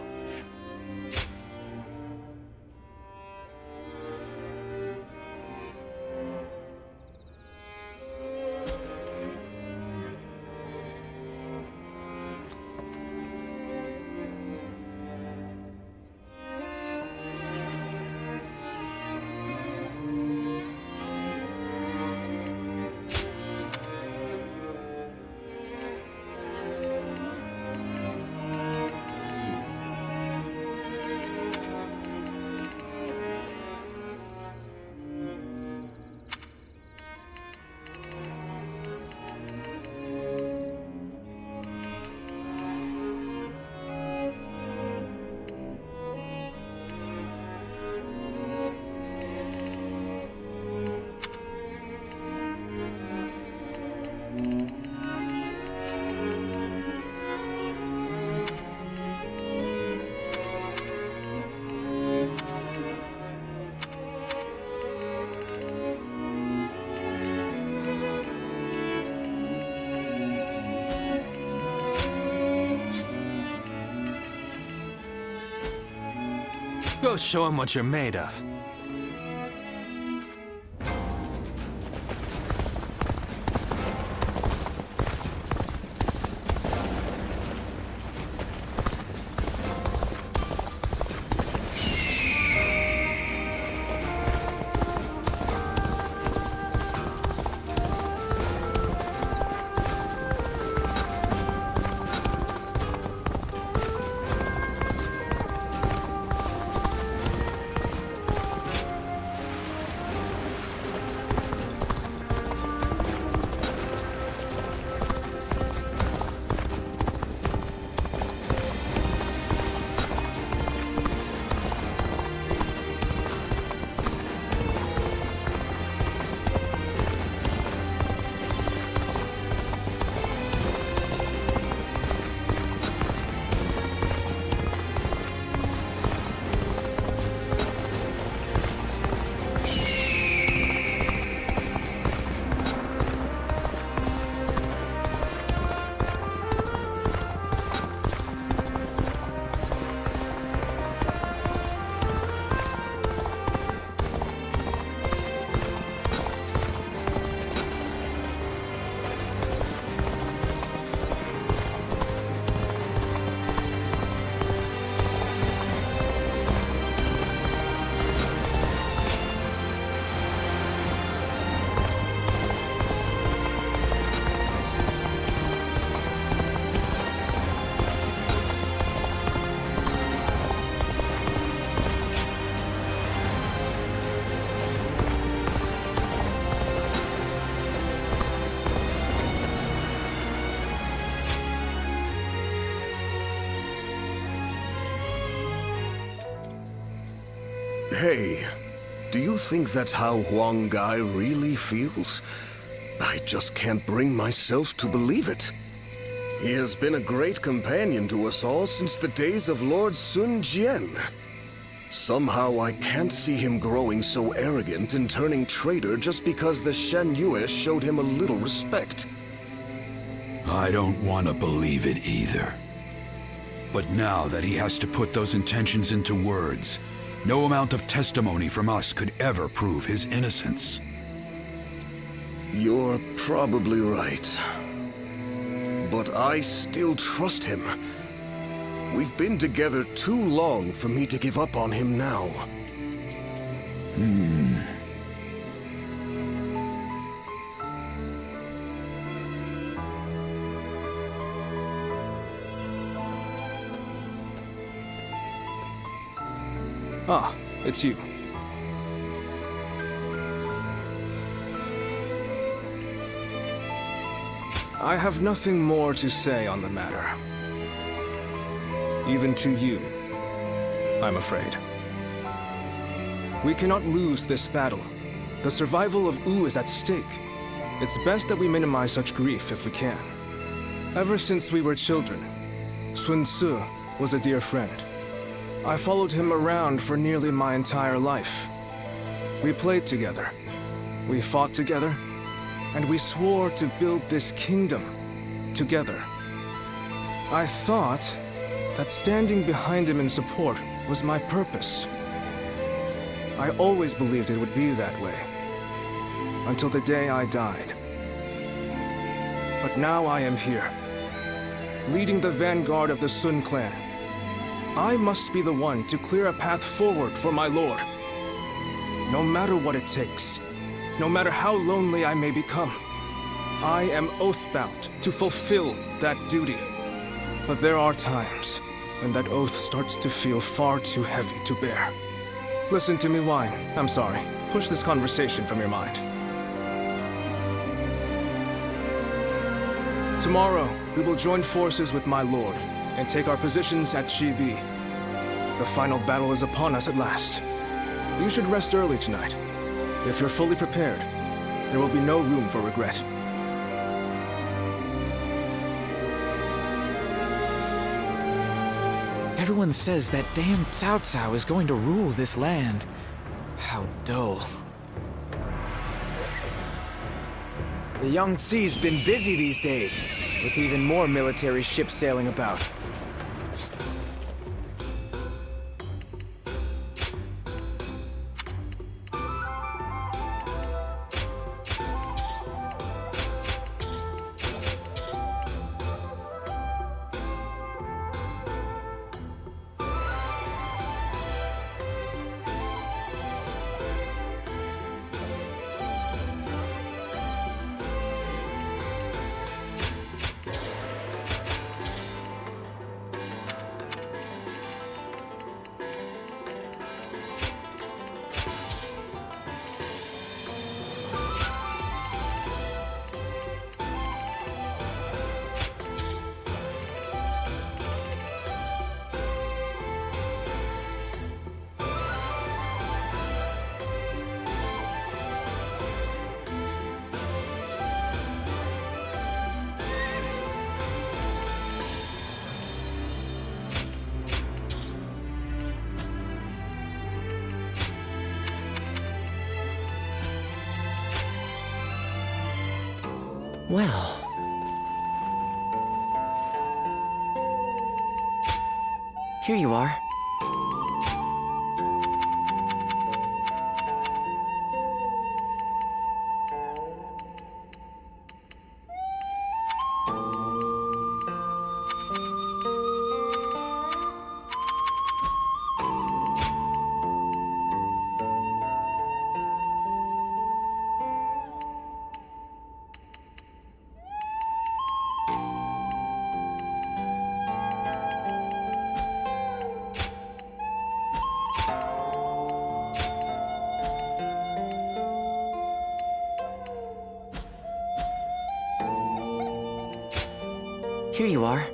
Go show him what you're made of. Hey, do you think that's how Huang Gai really feels? I just can't bring myself to believe it. He has been a great companion to us all since the days of Lord Sun Jian. Somehow I can't see him growing so arrogant and turning traitor just because the Shen Yue showed him a little respect. I don't want to believe it either. But now that he has to put those intentions into words, no amount of testimony from us could ever prove his innocence. You're probably right. But I still trust him. We've been together too long for me to give up on him now. Ah, it's you. I have nothing more to say on the matter. Even to you, I'm afraid. We cannot lose this battle. The survival of Wu is at stake. It's best that we minimize such grief if we can. Ever since we were children, Sun Ce was a dear friend. I followed him around for nearly my entire life. We played together, we fought together, and we swore to build this kingdom together. I thought that standing behind him in support was my purpose. I always believed it would be that way, until the day I died. But now I am here, leading the vanguard of the Sun clan. I must be the one to clear a path forward for my lord. No matter what it takes, no matter how lonely I may become, I am oath-bound to fulfill that duty. But there are times when that oath starts to feel far too heavy to bear. Listen to me whine. I'm sorry. Push this conversation from your mind. Tomorrow, we will join forces with my lord and take our positions at Chibi. The final battle is upon us at last. You should rest early tonight. If you're fully prepared, there will be no room for regret. Everyone says that damn Cao Cao is going to rule this land. How dull. The Yangtze's been busy these days, with even more military ships sailing about. Well... here you are. Here you are.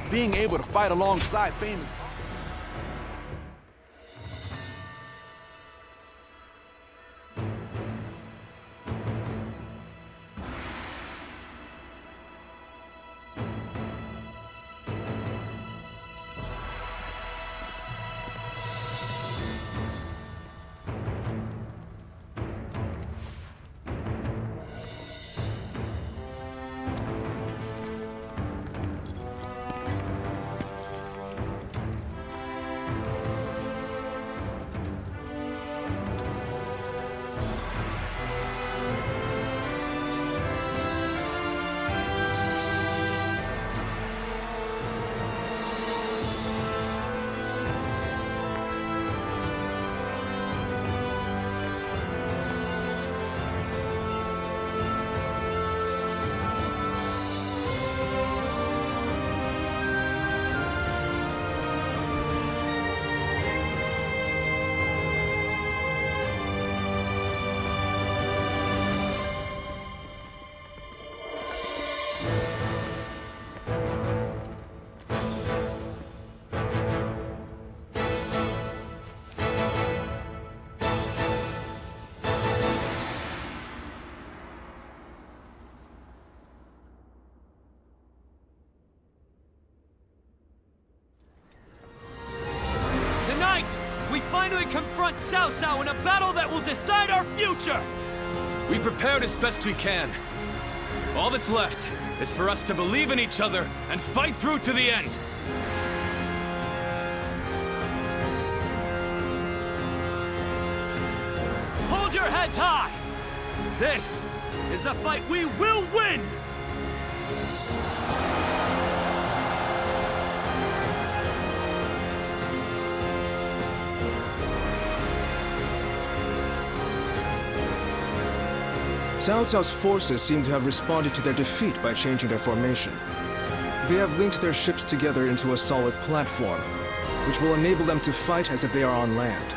Being able to fight alongside famous... Tonight, we finally confront Cao Cao in a battle that will decide our future! We prepared as best we can. All that's left is for us to believe in each other and fight through to the end. Hold your heads high! This is a fight we will win! Cao Cao's forces seem to have responded to their defeat by changing their formation. They have linked their ships together into a solid platform, which will enable them to fight as if they are on land.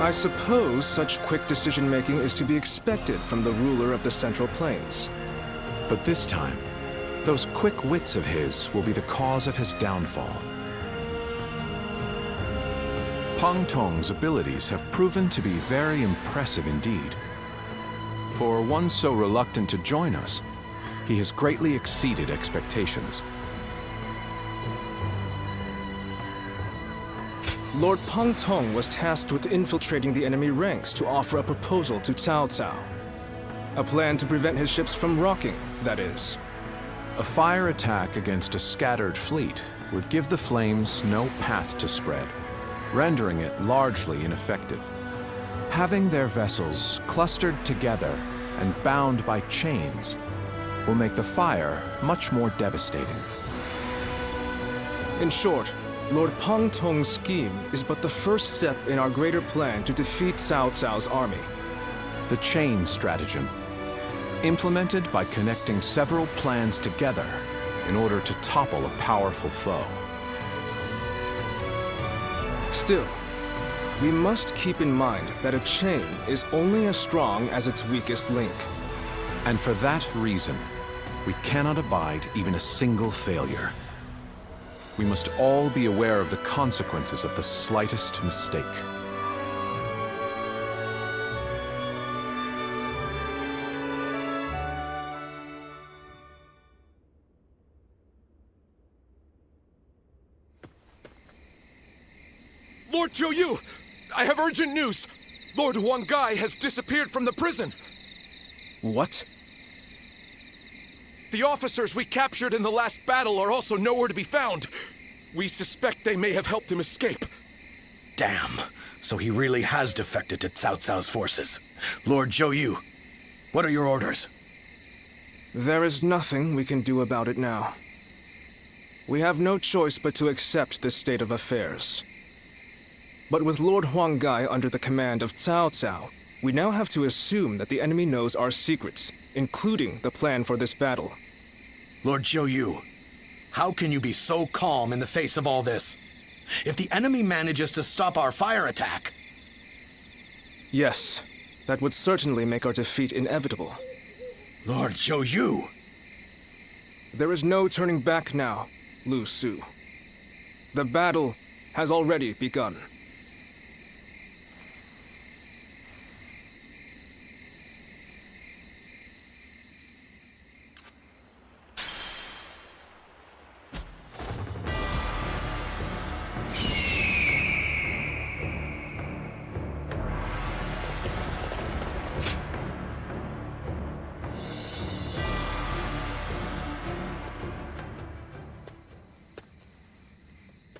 I suppose such quick decision-making is to be expected from the ruler of the Central Plains. But this time, those quick wits of his will be the cause of his downfall. Pang Tong's abilities have proven to be very impressive indeed. For one so reluctant to join us, he has greatly exceeded expectations. Lord Pang Tong was tasked with infiltrating the enemy ranks to offer a proposal to Cao Cao. A plan to prevent his ships from rocking, that is. A fire attack against a scattered fleet would give the flames no path to spread, rendering it largely ineffective. Having their vessels clustered together and bound by chains will make the fire much more devastating. In short, Lord Pang Tong's scheme is but the first step in our greater plan to defeat Cao Cao's army. The chain stratagem, implemented by connecting several plans together in order to topple a powerful foe. Still, we must keep in mind that a chain is only as strong as its weakest link. And for that reason, we cannot abide even a single failure. We must all be aware of the consequences of the slightest mistake. Lord Zhou Yu! I have urgent news! Lord Huang Gai has disappeared from the prison! What? The officers we captured in the last battle are also nowhere to be found. We suspect they may have helped him escape. Damn. So he really has defected to Cao Cao's forces. Lord Zhou Yu, what are your orders? There is nothing we can do about it now. We have no choice but to accept this state of affairs. But with Lord Huang Gai under the command of Cao Cao, we now have to assume that the enemy knows our secrets, including the plan for this battle. Lord Zhou, how can you be so calm in the face of all this? If the enemy manages to stop our fire attack... Yes, that would certainly make our defeat inevitable. Lord Zhou! There is no turning back now, Lu Su. The battle has already begun.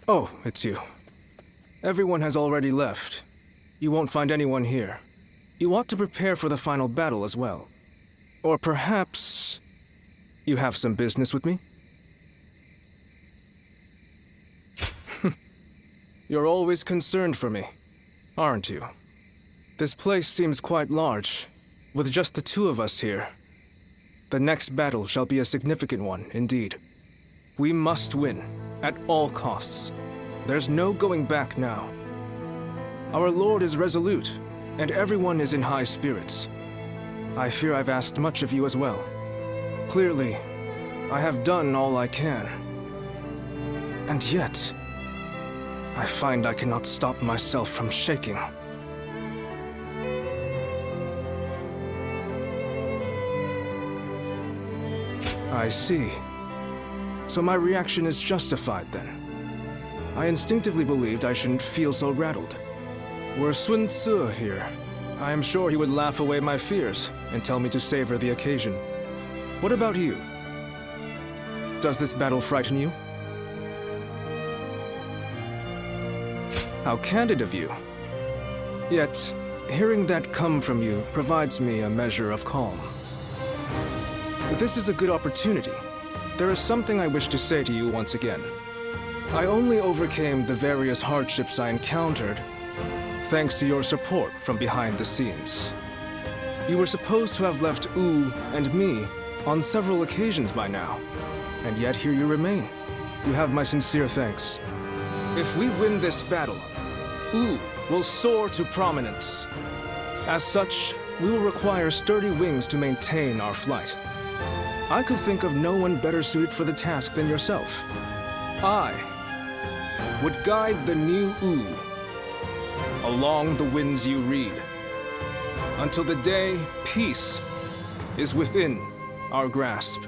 Oh, it's you. Everyone has already left. You won't find anyone here. You ought to prepare for the final battle as well. Or perhaps... you have some business with me? You're always concerned for me, aren't you? This place seems quite large, with just the two of us here. The next battle shall be a significant one, indeed. We must win, at all costs. There's no going back now. Our Lord is resolute, and everyone is in high spirits. I fear I've asked much of you as well. Clearly, I have done all I can. And yet, I find I cannot stop myself from shaking. I see. So my reaction is justified then. I instinctively believed I shouldn't feel so rattled. Were Sun Tzu here, I am sure he would laugh away my fears and tell me to savor the occasion. What about you? Does this battle frighten you? How candid of you. Yet, hearing that come from you provides me a measure of calm. This is a good opportunity. There is something I wish to say to you once again. I only overcame the various hardships I encountered thanks to your support from behind the scenes. You were supposed to have left Wu and me on several occasions by now, and yet here you remain. You have my sincere thanks. If we win this battle, Wu will soar to prominence. As such, we will require sturdy wings to maintain our flight. I could think of no one better suited for the task than yourself. I would guide the new Wu along the winds you read, until the day peace is within our grasp.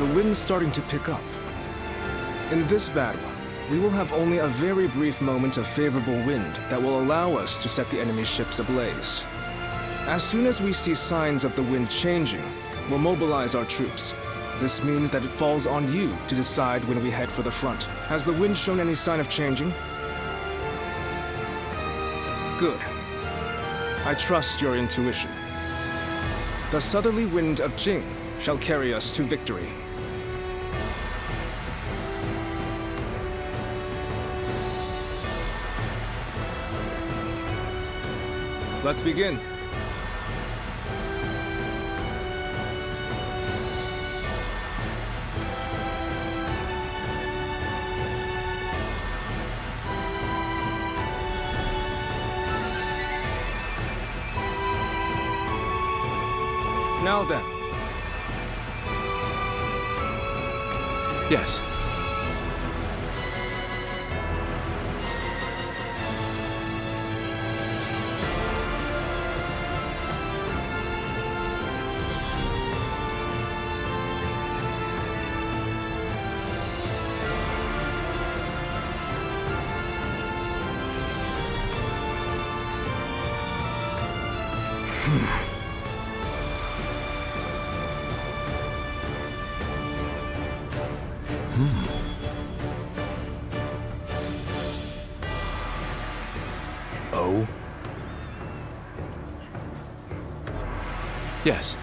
the wind's starting to pick up. In this battle, we will have only a very brief moment of favorable wind that will allow us to set the enemy ships ablaze. As soon as we see signs of the wind changing, we'll mobilize our troops. This means that it falls on you to decide when we head for the front. Has the wind shown any sign of changing? Good. I trust your intuition. The southerly wind of Jing shall carry us to victory. Let's begin. Now then. Yes. Oh? Yes.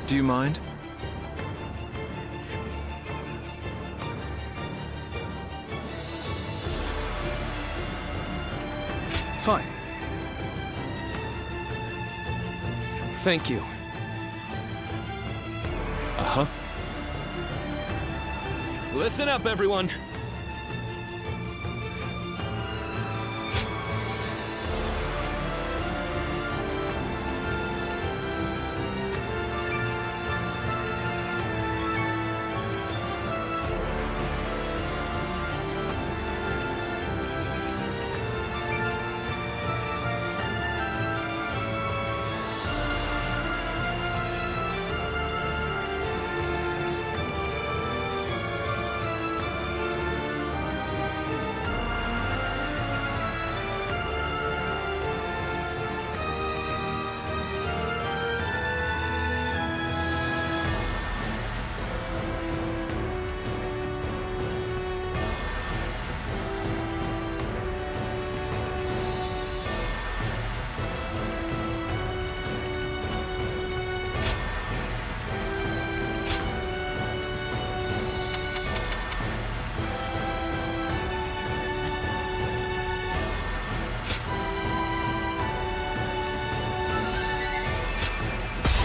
Do you mind? Fine. Thank you. Uh-huh. Listen up, everyone.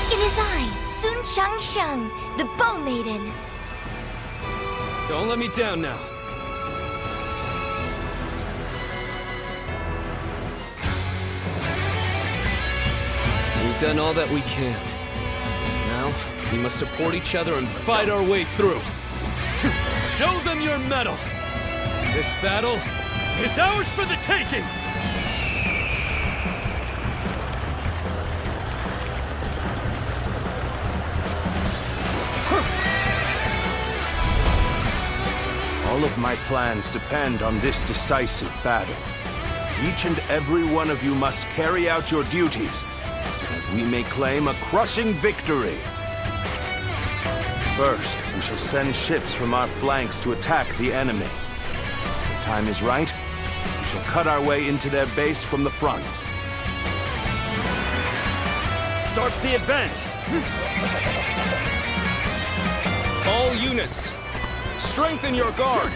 It is I, Sun Changsheng, the Bow Maiden. Don't let me down now. We've done all that we can. Now, we must support each other and fight our way through. Show them your mettle! This battle is ours for the taking! All of my plans depend on this decisive battle. Each and every one of you must carry out your duties so that we may claim a crushing victory. First, we shall send ships from our flanks to attack the enemy. When the time is right, we shall cut our way into their base from the front. Start the advance! All units, strengthen your guard!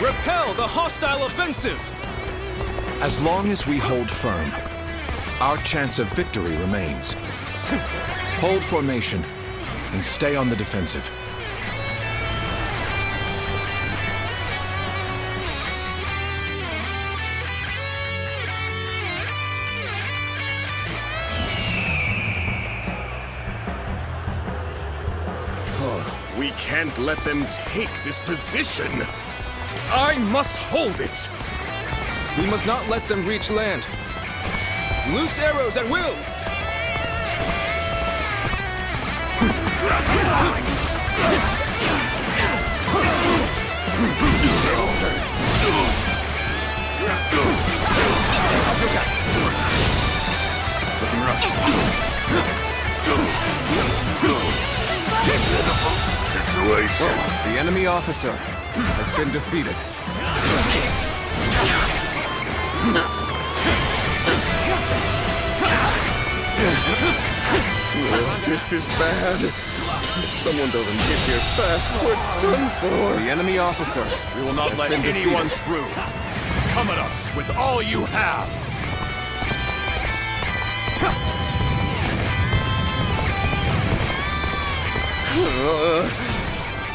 Repel the hostile offensive! As long as we hold firm, our chance of victory remains. Hold formation and stay on the defensive. We can't let them take this position. I must hold it. We must not let them reach land. Loose arrows at will! Looking rough. Situation. The enemy officer has been defeated. This is bad. If someone doesn't get here fast, we're done for. The enemy officer. We will not let anyone through. Come at us with all you have.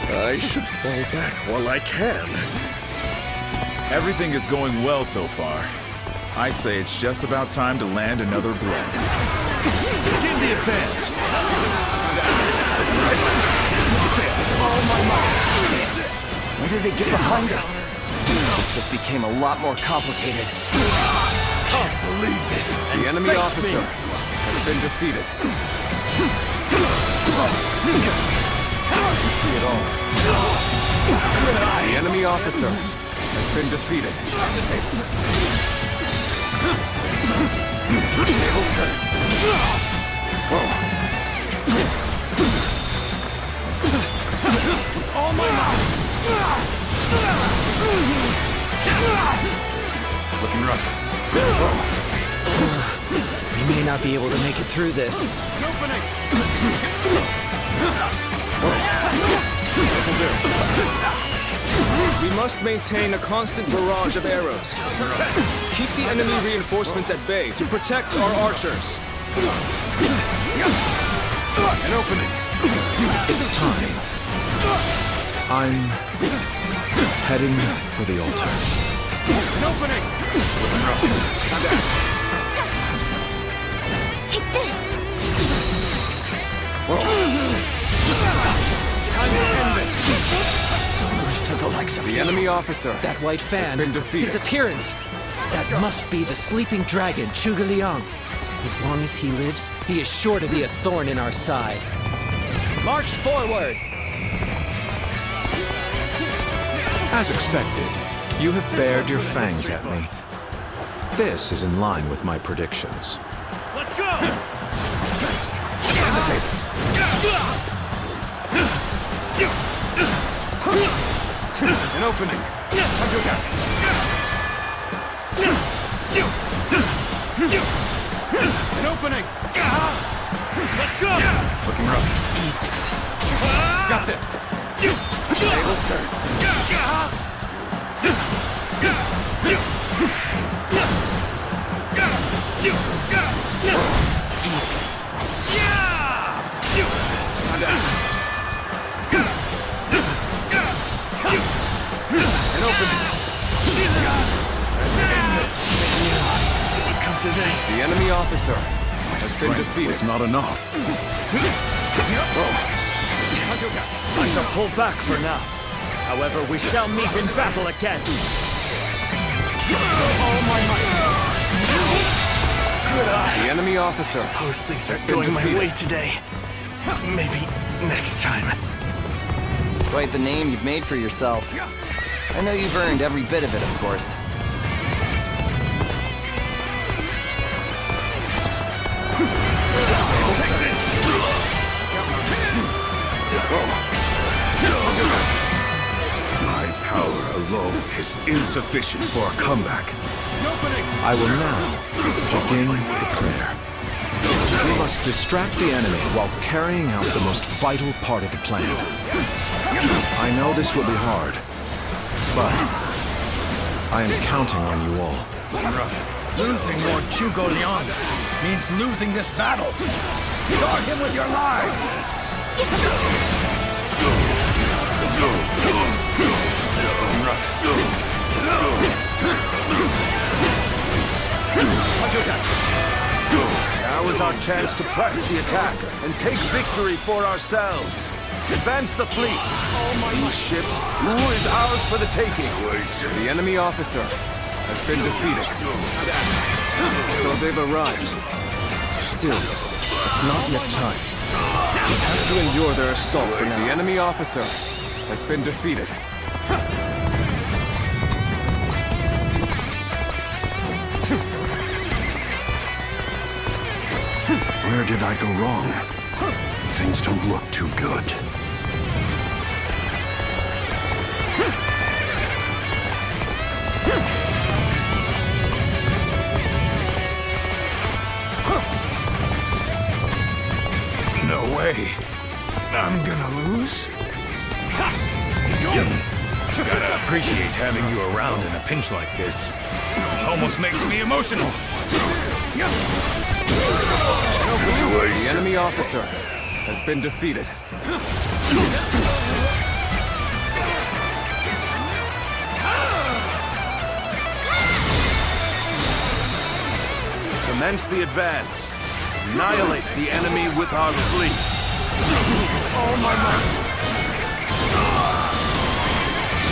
I should fall back while I can. Everything is going well so far. I'd say it's just about time to land another blow. Begin the advance. Oh my God! When did they get behind us? This just became a lot more complicated. Can't believe this. The enemy officer has been defeated. I can see it all. The enemy officer has been defeated. Tables turn. All my might. Looking rough. We may not be able to make it through this. Opening. This'll do. We must maintain a constant barrage of arrows. Keep the enemy reinforcements at bay to protect our archers. An opening. It's time. I'm heading for the altar. An opening. Time to act. Take this! Time to end this. To lose to the likes of The enemy officer. That white fan, has been defeated. his appearance, that must be the sleeping dragon, Zhuge Liang. As long as he lives, he is sure to be a thorn in our side. March forward! As expected, you have bared your fangs at me. This is in line with my predictions. Let's go! Nice. An opening. Time to attack. An opening. Let's go! Looking rough. Easy. Got this. Tables turn. Easy. Time to act. An opening. Let's end this. It would come to this. The enemy officer has been defeated. It's not enough. I shall pull back for now. However, we shall meet in battle again. All my might. Good eye. The enemy officer. Suppose things has are been going my defeated. way today. Maybe next time. Quite the name you've made for yourself. I know you've earned every bit of it, of course. My power alone is insufficient for a comeback. I will now begin the prayer. We must distract the enemy while carrying out the most vital part of the plan. I know this will be hard, but I am counting on you all. Losing Lord Zhuge Liang means losing this battle. Guard him with your lives. Now is our chance to press the attack and take victory for ourselves. Advance the fleet. These ships, who is ours for the taking? The enemy officer has been defeated. So they've arrived. Still, it's not yet time. We have to endure their assault for now. The enemy officer has been defeated. Where did I go wrong? Things don't look too good. No way. I'm gonna lose? Gotta appreciate having you around in a pinch like this. Almost makes me emotional. The enemy officer has been defeated. Commence the advance. Annihilate the enemy with our fleet. Oh my God.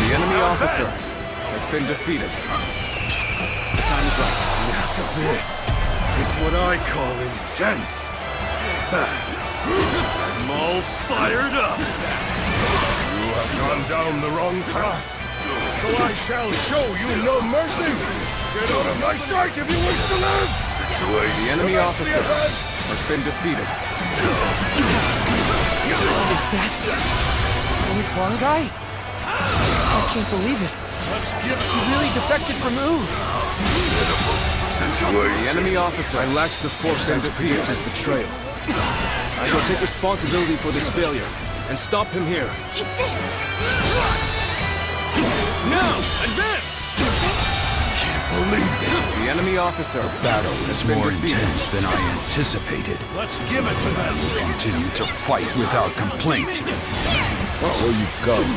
The enemy officer has been defeated. The time is right. This is what I call intense. I'm all fired up. You have gone down the wrong path, so I shall show you no mercy. Get out of my sight if you wish to live. The enemy officer has been defeated. Is that Lord Huang Gai? I can't believe it. He really defected from Wu. The enemy officer. I lacked the foresight to predict his betrayal. I shall take responsibility for this failure and stop him here. Take this! Now, advance! Can't believe this. The enemy officer. The battle is more intense than I anticipated. Let's give it to them. Continue to fight without complaint. So you've come,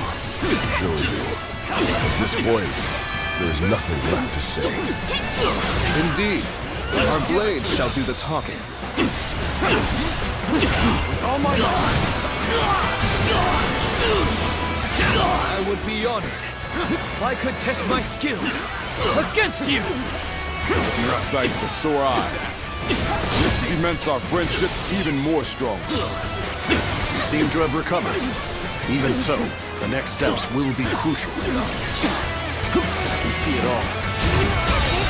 Zhou. At this point, there is nothing left to say. Indeed, our blades shall do the talking. Oh my God. I would be honored if I could test my skills against you! Your sight the sore eye. This cements our friendship even more strong. You seem to have recovered. Even so, the next steps will be crucial. I can see it all.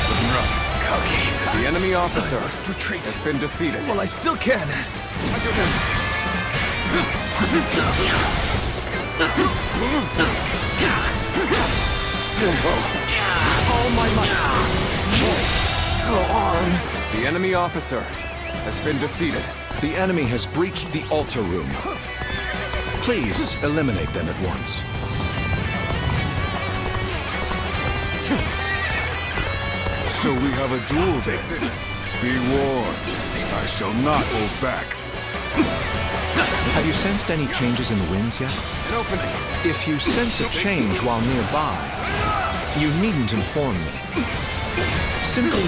Looking rough. Cocky. The enemy officer retreat. has been defeated. Well, I still can. All my might. Go on. The enemy officer has been defeated. The enemy has breached the altar room. Please eliminate them at once. So we have a duel then. Be warned, I shall not hold back. Have you sensed any changes in the winds yet? If you sense a change while nearby, you needn't inform me. Simply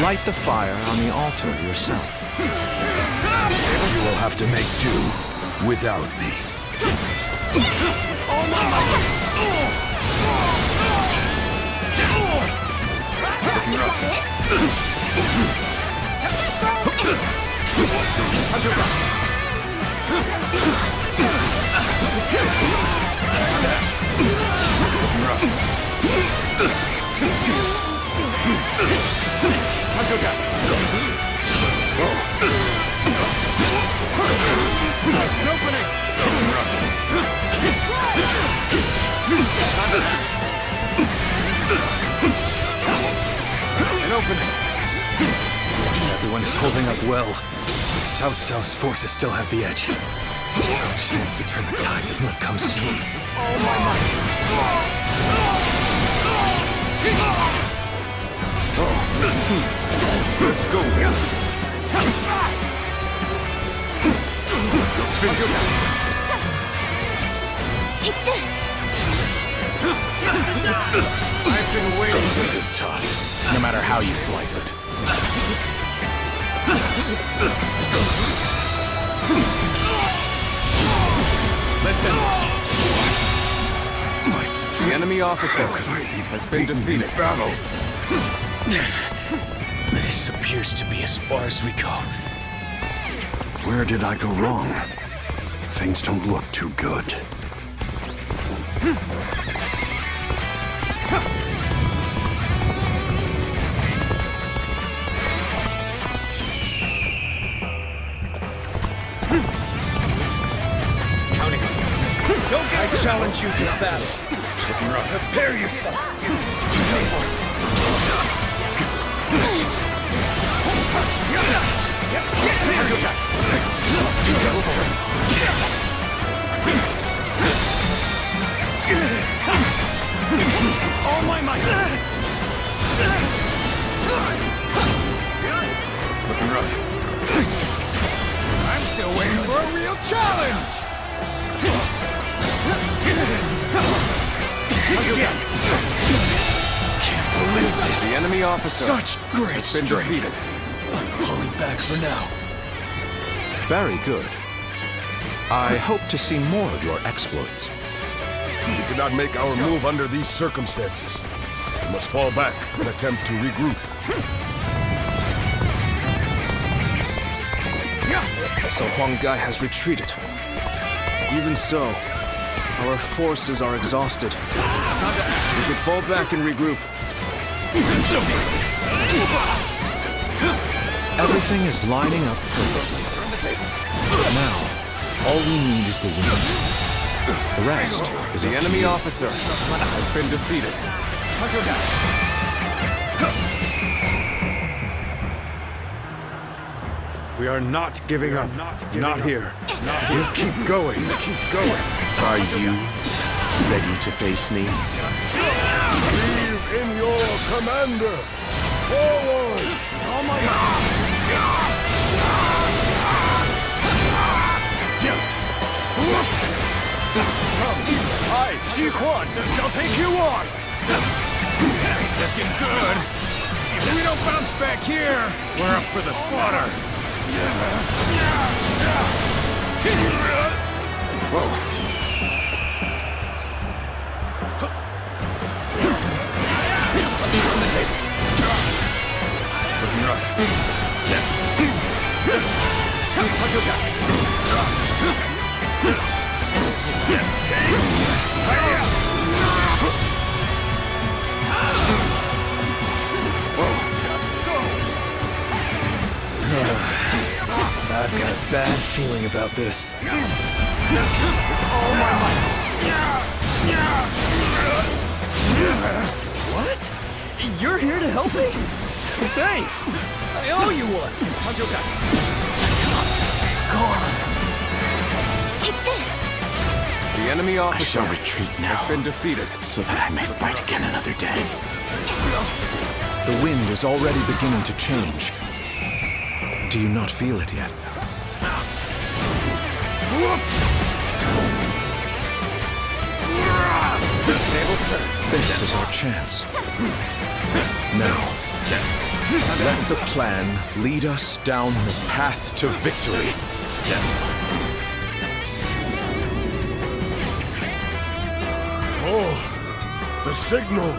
light the fire on the altar yourself. You will have to make do without me. Looking He's the one who's holding up well. Cao Cao's forces still have the edge. Our chance to turn the tide does not come soon. Let's go. Take this! I've been waiting. This is tough. No matter how you slice it. enemy officer has been defeated. Battle. This appears to be as far as we go. Where did I go wrong? Things don't look too good. Counting on you. I challenge you to battle. Prepare yourself. All my might! Looking rough. I'm still waiting for a real challenge! Can't believe this. The enemy officer Such great has been strength. defeated. I'm pulling back for now. Very good. I hope to see more of your exploits. We cannot make our move under these circumstances. We must fall back and attempt to regroup. So Huang Gai has retreated. Even so, our forces are exhausted. We should fall back and regroup. Everything is lining up perfectly. Now, all we need is the wind. The rest is the enemy officer has been defeated. We are not giving up. Not here. We'll keep going. Are you ready to face me? Believe in your commander! Forward! Oh my god! I, Ji Huan, shall take you on! This ain't looking good. If we don't bounce back here, we're up for the slaughter. Whoa. On the tables. Looking rough. I've got a bad feeling about this. What? You're here to help me? Thanks! I owe you one! Take this! The enemy I officer shall retreat now, has been defeated. so that I may fight again another day. The wind is already beginning to change. Do you not feel it yet? Tables turned. This is our chance. Now, let the plan lead us down the path to victory. Oh, the signal!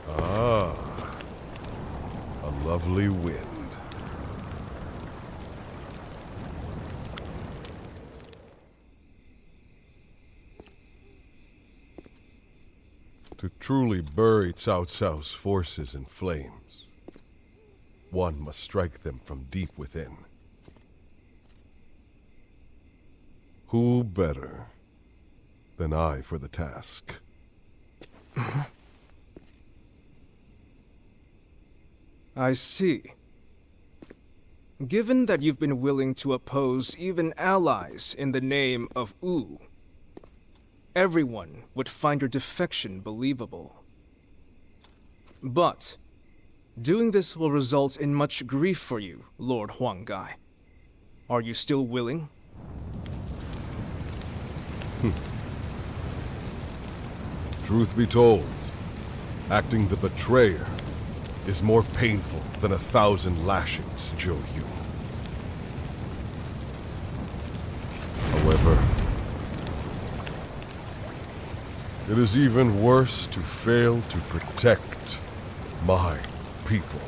Ah, a lovely wind. To truly bury Cao Cao's forces in flames, one must strike them from deep within. Who better than I for the task? I see. Given that you've been willing to oppose even allies in the name of Wu, everyone would find your defection believable. But doing this will result in much grief for you, Lord Huang Gai. Are you still willing? Truth be told, acting the betrayer is more painful than 1,000 lashings, Zhou Yu. However, it is even worse to fail to protect my people.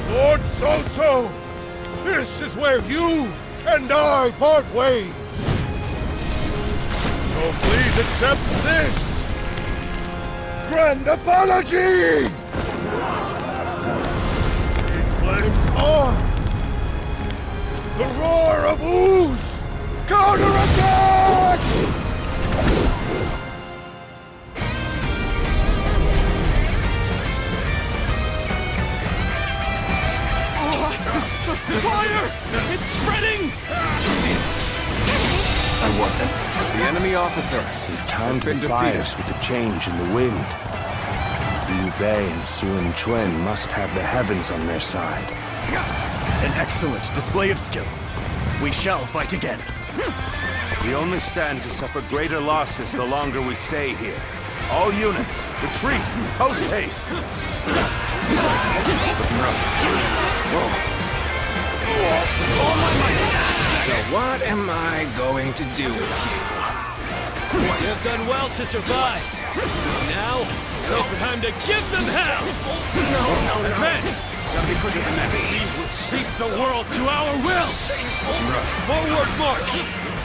Lord Cao Cao, this is where you and I part ways. So please accept this grand apology! These flames are the roar of ooze! Counterattack! Fire! It's spreading! I wasn't. The enemy officer We've timed the fires with the change in the wind. Liu Bei and Sun Quan must have the heavens on their side. An excellent display of skill. We shall fight again. We only stand to suffer greater losses the longer we stay here. All units, retreat, post haste! So what am I going to do with you? You've done well to survive. Now, it's time to give them hell! No. Advance! We will shape the world to our will! Forward march!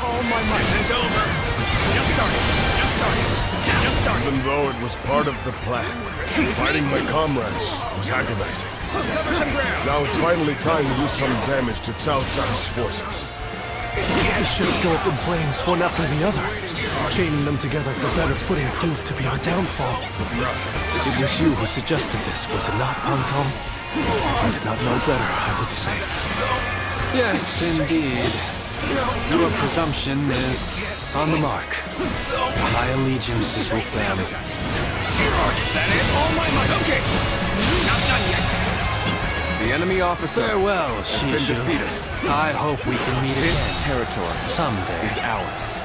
All my might. It's over! Just starting. Even though it was part of the plan, fighting my comrades was agonizing. Let's cover some ground. Now it's finally time to do some damage to Cao Cao's forces. The ships go up in flames, one after the other. Chaining them together for better footing proved to be our downfall. It was you who suggested this, was it not, Pang Tong? If I did not know better, I would say. Yes, indeed. Your presumption is on the mark. My allegiance is with them. That is all my might. Okay. Not done yet. The enemy officer Farewell, has been Shishu. defeated. I hope we can meet This again. territory Someday. is ours.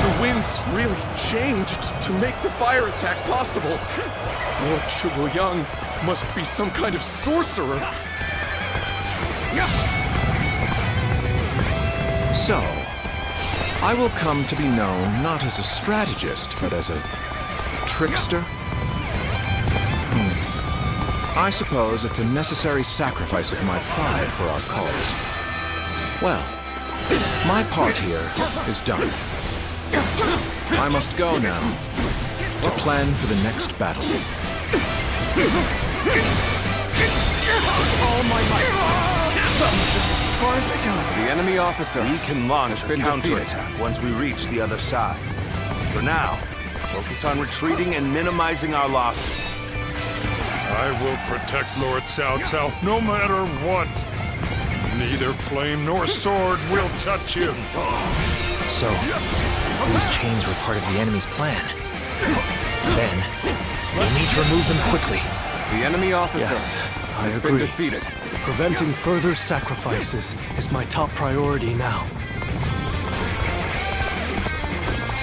The winds really changed to make the fire attack possible. Lord Zhuge must be some kind of sorcerer. So, I will come to be known not as a strategist, but as a trickster? I suppose it's a necessary sacrifice of my pride for our cause. Well, my part here is done. I must go now to plan for the next battle. All my might. This is as far as I go. The enemy officer We can launch a been counterattack once we reach the other side. For now, focus on retreating and minimizing our losses. I will protect Lord Cao Cao no matter what. Neither flame nor sword will touch him. So, these chains were part of the enemy's plan. Then, we'll need to remove them quickly. The enemy officer I has agree. been defeated. Preventing further sacrifices is my top priority now.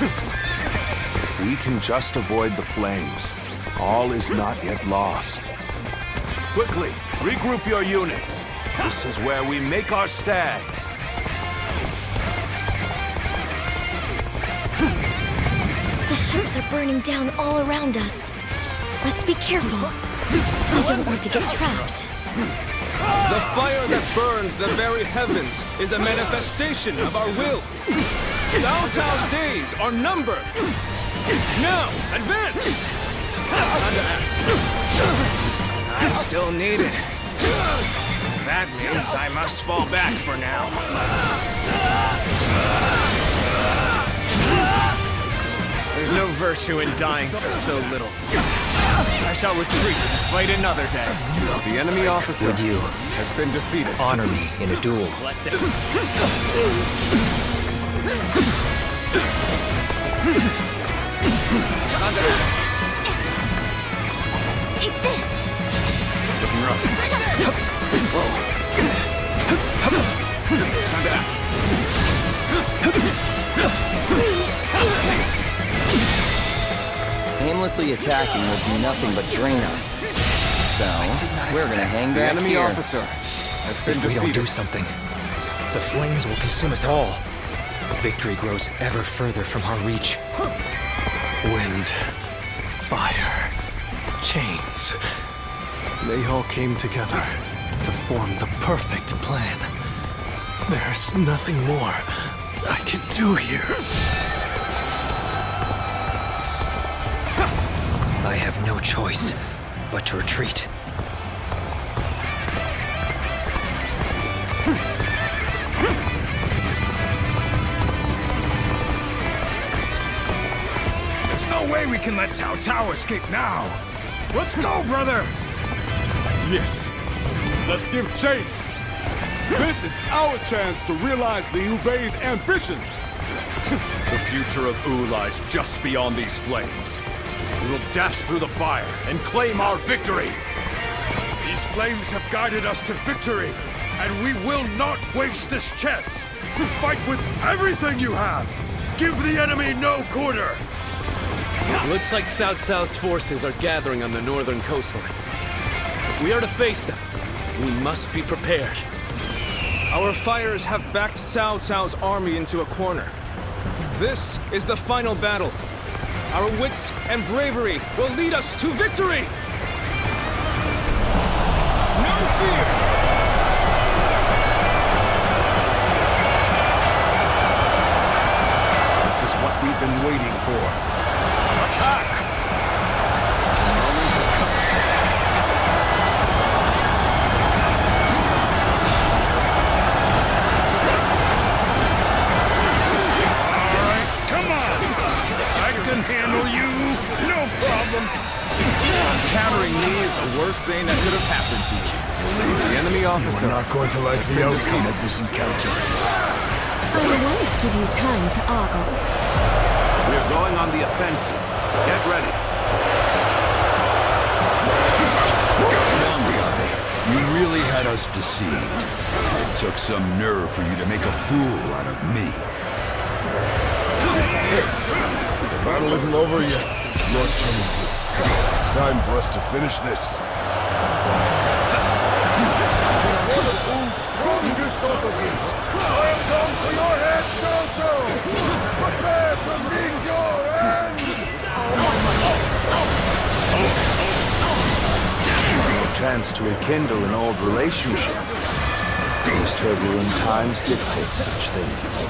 If we can just avoid the flames, all is not yet lost. Quickly, regroup your units. This is where we make our stand. The ships are burning down all around us. Let's be careful. I don't want to get trapped. The fire that burns the very heavens is a manifestation of our will. Cao Cao's days are numbered. Now, advance! Time to act. I'm still needed. That means I must fall back for now. There's no virtue in dying for so little. I shall retreat and fight another day. The enemy officer Would you has been defeated. honor me in a duel? Let's Take this! Looking rough. Time to act. Mindlessly attacking will do nothing but drain us. So, we're gonna hang back enemy here. officer has been If we don't defeated. do something, the flames will consume us all. Victory grows ever further from our reach. Wind, fire, chains. They all came together to form the perfect plan. There's nothing more I can do here. I have no choice but to retreat. There's no way we can let Cao Cao escape now. Let's go, brother! Yes. Let's give chase. This is our chance to realize Liu Bei's ambitions. The future of Wu lies just beyond these flames. We will dash through the fire and claim our victory. These flames have guided us to victory, and we will not waste this chance. Fight with everything you have. Give the enemy no quarter. It looks like Cao Cao's forces are gathering on the northern coastline. If we are to face them, we must be prepared. Our fires have backed Cao Cao's army into a corner. This is the final battle. Our wits and bravery will lead us to victory! No fear! This is what we've been waiting for. Attack! The moment has come. All right, come on! I can handle you, no problem. Encountering me is the worst thing that could have happened to you. The enemy officer. You are not going to like the outcome of this encounter. I wanted to give you time to ogle. We're going on the offensive. Get ready. You really had us deceived. It took some nerve for you to make a fool out of me. The battle isn't over yet, Lord Chen. It's time for us to finish this. One of Wu's strongest officers. I have come for your head, Cao Cao. Prepare to meet your end. A chance to rekindle an old relationship. These turbulent times dictate such things.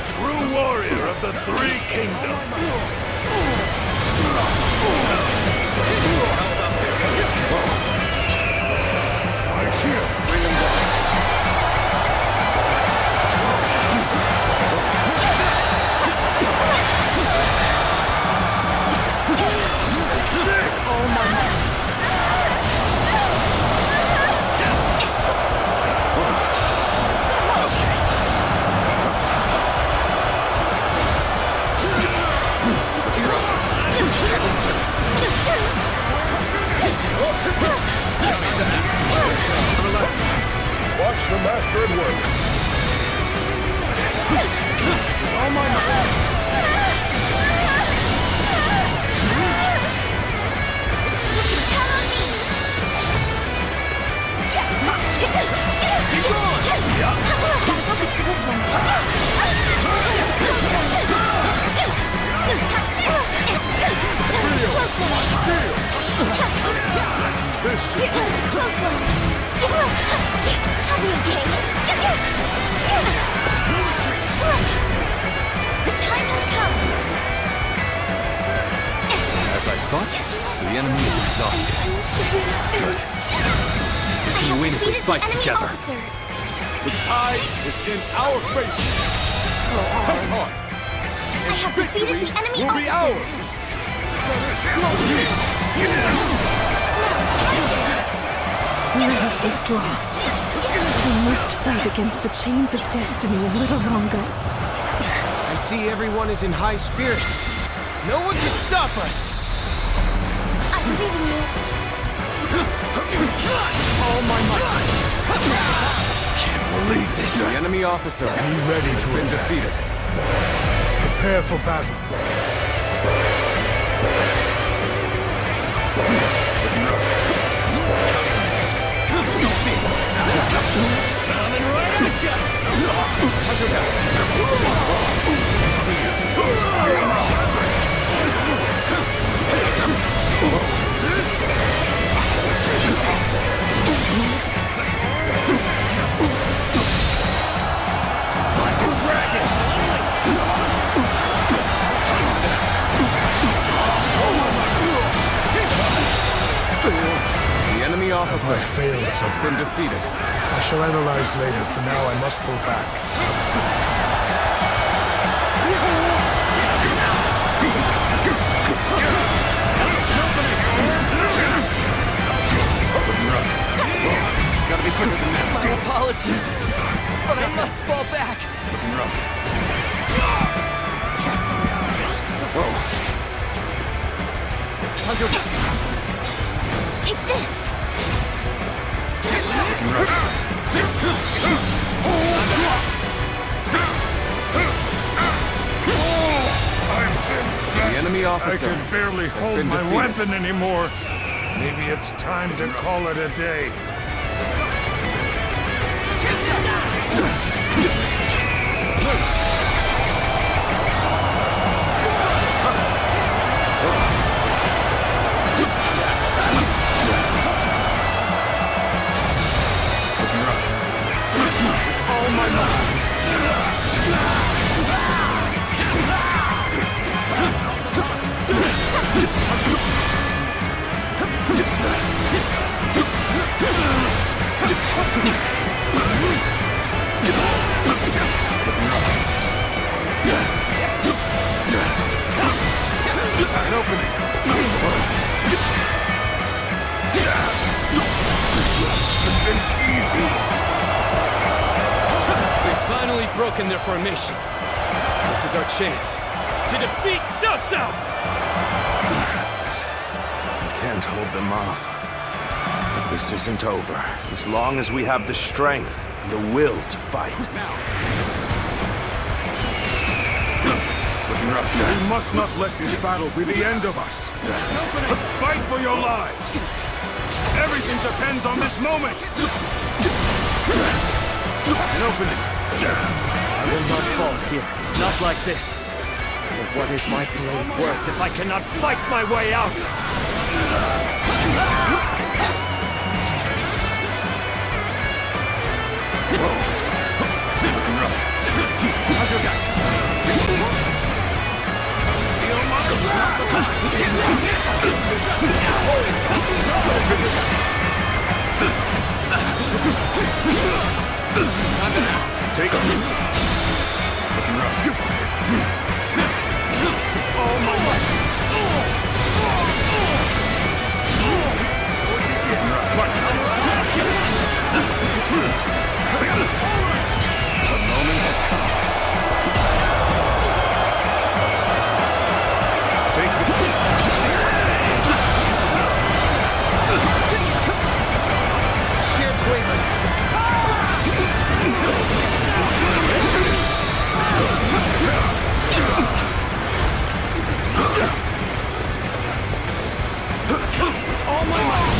True warrior of the Three Kingdoms. I hear. Bring them down. Oh my. Watch the master at work. Oh my. You can count on me. Keep going. Gotta focus for this one. Close one. This It was a close one. I'll be okay. The time has come. As I thought, the enemy is exhausted. Good. We can win if we fight together. Officer. The tide is in our favor. Take heart. I have defeated the enemy will be officer. ours. Let us withdraw. We must fight against the chains of destiny a little longer. I see everyone is in high spirits. No one can stop us. I believe in you. All my might. Can't believe this. The enemy officer Be ready has to been attack. defeated. Prepare for battle. Coming right at ya! The enemy officer I failed, has sir. been defeated. I shall analyze later. For now, I must pull back. Gotta be quicker than this. My apologies, but I must fall back. Looking rough. Take this! Looking rough. The enemy officer I can barely has hold been my defeated. weapon anymore. Maybe it's time to call it a day. All my might. An opening. It's been easy. We've finally broken their formation. This is our chance to defeat Cao Cao! Can't hold them off. But this isn't over, as long as we have the strength and the will to fight. We must not let this battle be the end of us. Fight for your lives. Everything depends on this moment. An opening. I will not fall here. Not like this. For what is my blade worth if I cannot fight my way out? Take him. Looking rough. Oh my God. The moment has come. Take the Shields wavering. All my might.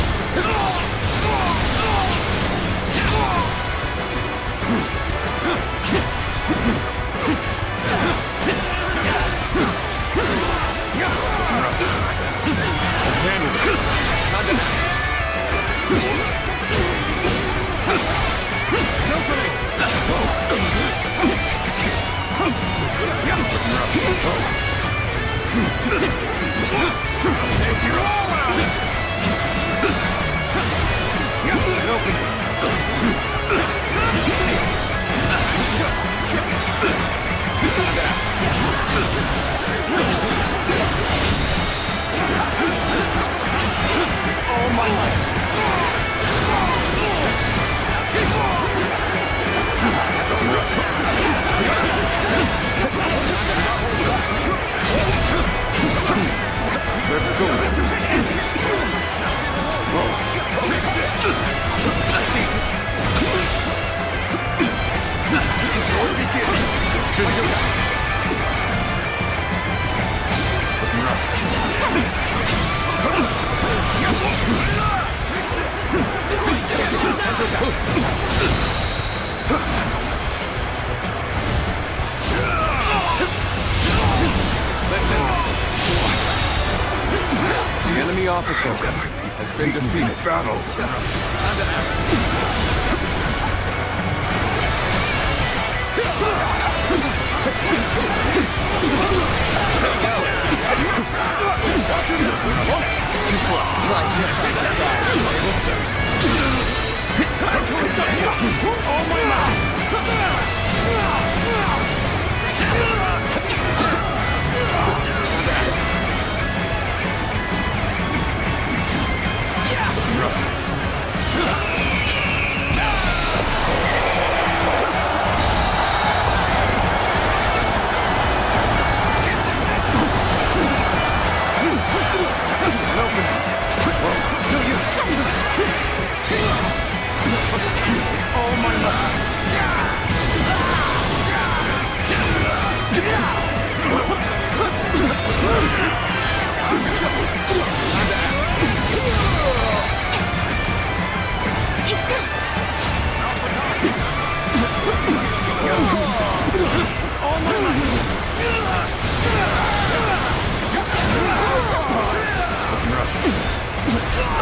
All my might. The enemy officer has been defeated. Battle. Too slow. All my might! Take this!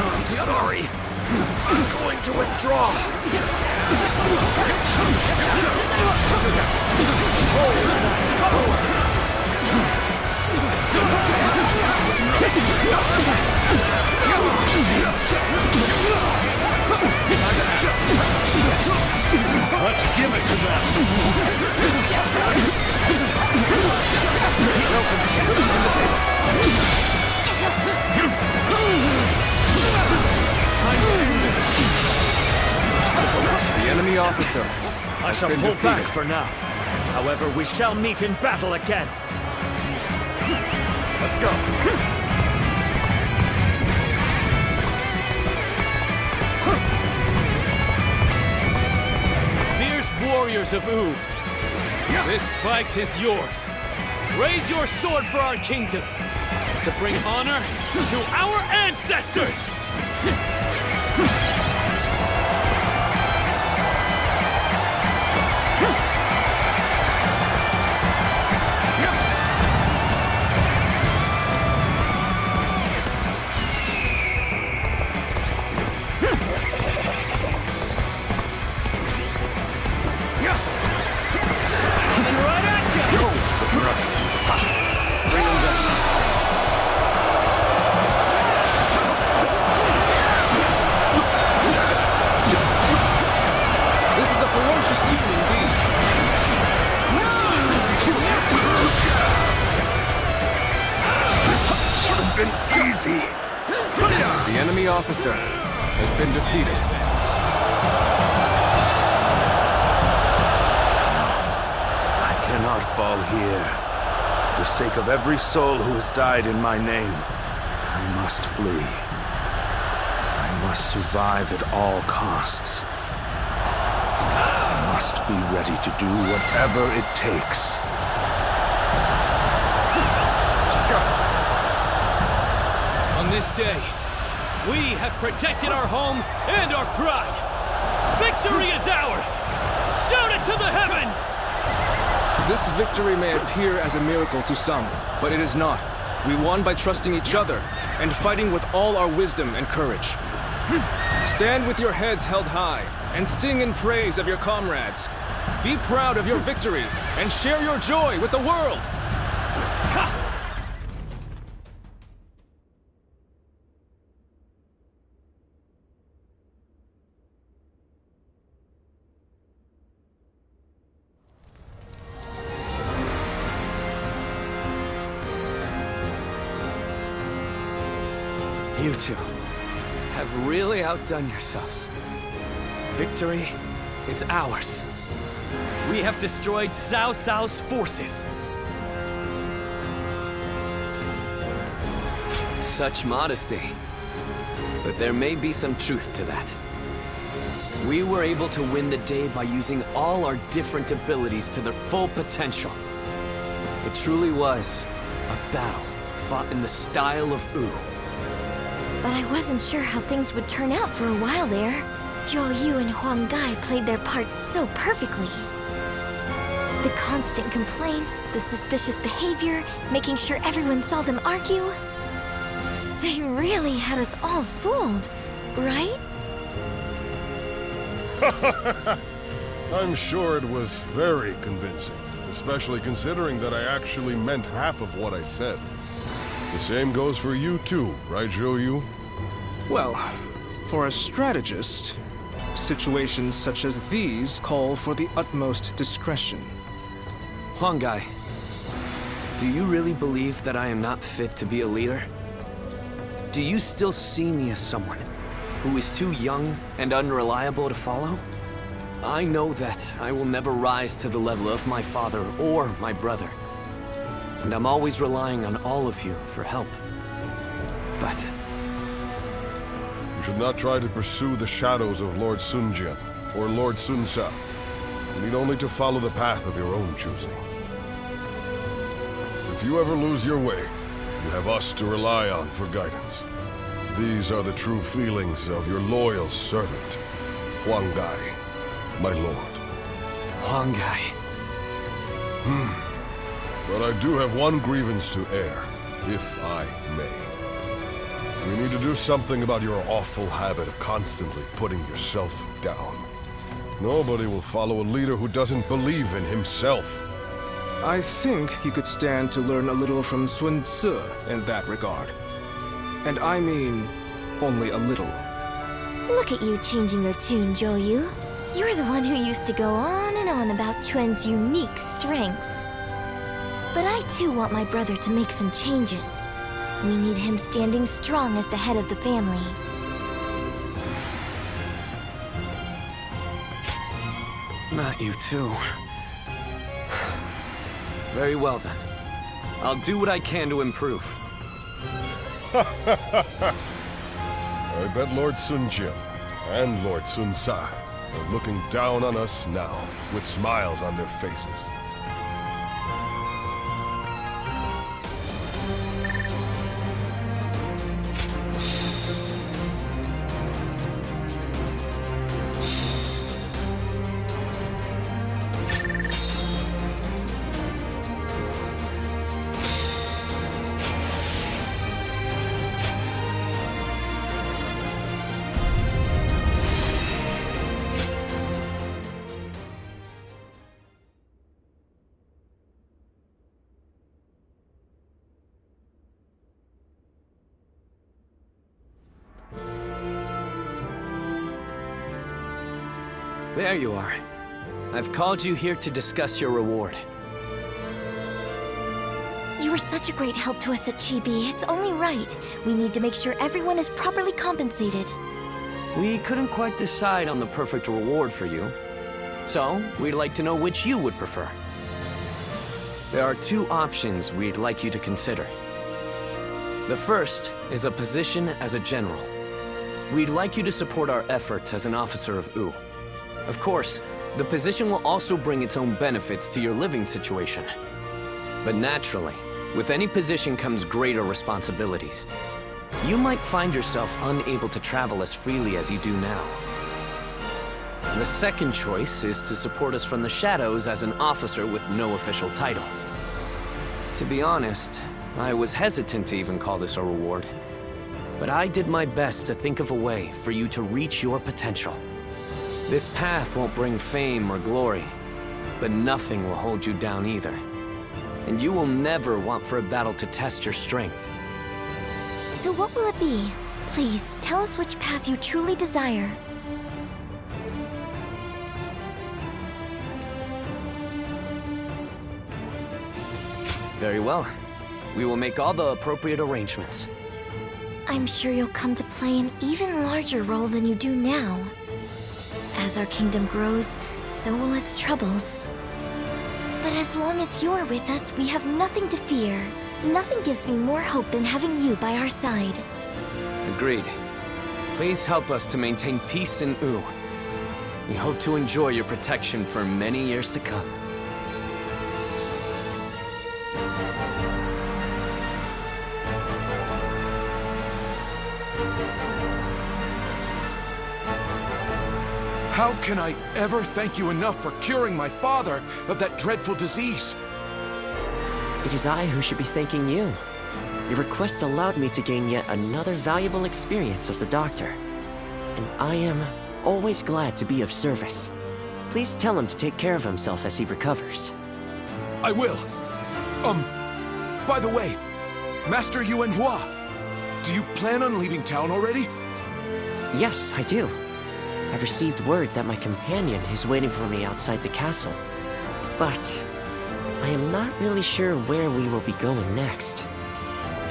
I'm sorry. I'm going to withdraw. Let's give it to them! The enemy officer I shall been pull defeated. back for now. However, we shall meet in battle again. Let's go. Fierce warriors of U, this fight is yours. Raise your sword for our kingdom, to bring honor to our ancestors! The enemy officer has been defeated. I cannot fall here. For the sake of every soul who has died in my name, I must flee. I must survive at all costs. I must be ready to do whatever it takes. Let's go. On this day, we have protected our home and our pride. Victory is ours! Shout it to the heavens! This victory may appear as a miracle to some, but it is not. We won by trusting each other and fighting with all our wisdom and courage. Stand with your heads held high and sing in praise of your comrades. Be proud of your victory and share your joy with the world. You two have really outdone yourselves. Victory is ours. We have destroyed Cao Cao's forces. Such modesty. But there may be some truth to that. We were able to win the day by using all our different abilities to their full potential. It truly was a battle fought in the style of U. But I wasn't sure how things would turn out for a while there. Zhou Yu and Huang Gai played their parts so perfectly. The constant complaints, the suspicious behavior, making sure everyone saw them argue. They really had us all fooled, right? I'm sure it was very convincing, especially considering that I actually meant half of what I said. The same goes for you too, right, Zhou Yu? Well, for a strategist, situations such as these call for the utmost discretion. Huang Gai, do you really believe that I am not fit to be a leader? Do you still see me as someone who is too young and unreliable to follow? I know that I will never rise to the level of my father or my brother. And I'm always relying on all of you for help. But You should not try to pursue the shadows of Lord Sun Jian or Lord Sun Sa. You need only to follow the path of your own choosing. If you ever lose your way, you have us to rely on for guidance. These are the true feelings of your loyal servant, Huang Gai, my lord. Huang Gai. But I do have one grievance to air, if I may. We need to do something about your awful habit of constantly putting yourself down. Nobody will follow a leader who doesn't believe in himself. I think you could stand to learn a little from Sun Tzu in that regard. And I mean, only a little. Look at you changing your tune, Zhou Yu. You're the one who used to go on and on about Quen's unique strengths. But I too want my brother to make some changes. We need him standing strong as the head of the family. Not you too. Very well then. I'll do what I can to improve. I bet Lord Sun Jian and Lord Sun Sa are looking down on us now, with smiles on their faces. There you are. I've called you here to discuss your reward. You were such a great help to us at Chibi. It's only right. We need to make sure everyone is properly compensated. We couldn't quite decide on the perfect reward for you. So, we'd like to know which you would prefer. There are two options we'd like you to consider. The first is a position as a general. We'd like you to support our efforts as an officer of Wu. Of course, the position will also bring its own benefits to your living situation. But naturally, with any position comes greater responsibilities. You might find yourself unable to travel as freely as you do now. The second choice is to support us from the shadows as an officer with no official title. To be honest, I was hesitant to even call this a reward. But I did my best to think of a way for you to reach your potential. This path won't bring fame or glory, but nothing will hold you down either. And you will never want for a battle to test your strength. So what will it be? Please, tell us which path you truly desire. Very well. We will make all the appropriate arrangements. I'm sure you'll come to play an even larger role than you do now. As our kingdom grows, so will its troubles. But as long as you're with us, we have nothing to fear. Nothing gives me more hope than having you by our side. Agreed. Please help us to maintain peace in Wu. We hope to enjoy your protection for many years to come. How can I ever thank you enough for curing my father of that dreadful disease? It is I who should be thanking you. Your request allowed me to gain yet another valuable experience as a doctor. And I am always glad to be of service. Please tell him to take care of himself as he recovers. I will. By the way, Master Yuan Hua, do you plan on leaving town already? Yes, I do. I've received word that my companion is waiting for me outside the castle. But I am not really sure where we will be going next.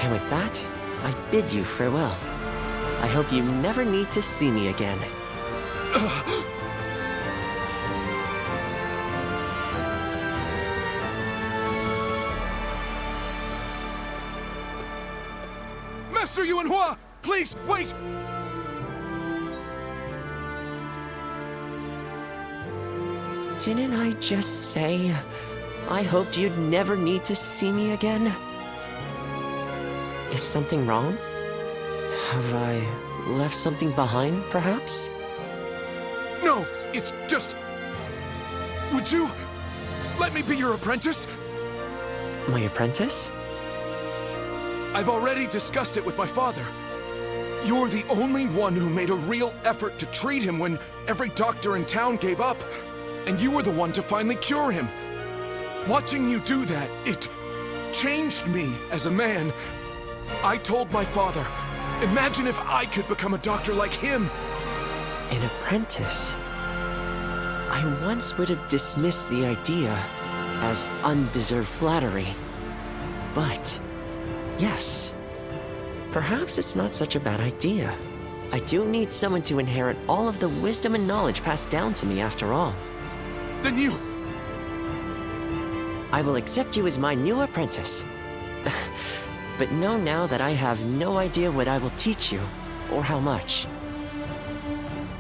And with that, I bid you farewell. I hope you never need to see me again. Master Yuan Hua, please, wait! Didn't I just say I hoped you'd never need to see me again? Is something wrong? Have I left something behind, perhaps? No, it's just... Would you let me be your apprentice? My apprentice? I've already discussed it with my father. You're the only one who made a real effort to treat him when every doctor in town gave up. And you were the one to finally cure him. Watching you do that, it changed me as a man. I told my father, imagine if I could become a doctor like him. An apprentice? I once would have dismissed the idea as undeserved flattery. But, yes, perhaps it's not such a bad idea. I do need someone to inherit all of the wisdom and knowledge passed down to me after all. Then you... I will accept you as my new apprentice. But know now that I have no idea what I will teach you, or how much.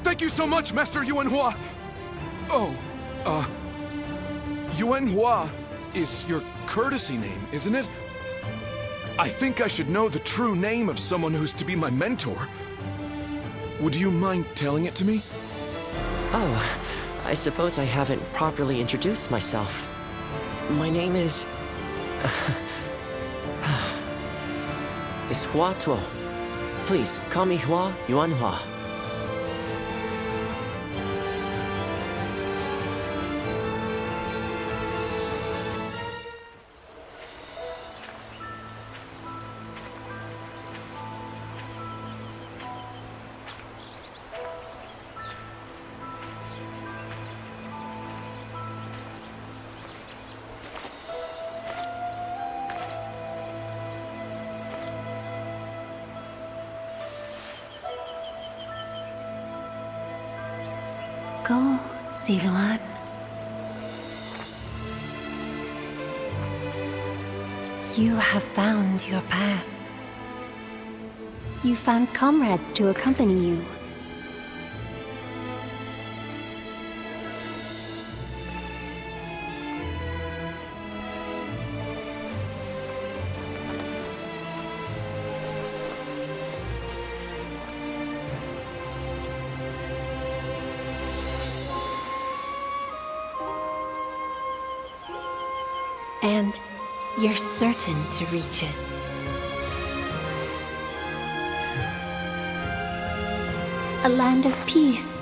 Thank you so much, Master Yuan Hua! Oh, Yuan Hua is your courtesy name, isn't it? I think I should know the true name of someone who's to be my mentor. Would you mind telling it to me? Oh, I suppose I haven't properly introduced myself. My name is Hua Tuo. Please, call me Hua Yuan Hua. Go, Ziluan. You have found your path. You found comrades to accompany you. And you're certain to reach it. A land of peace.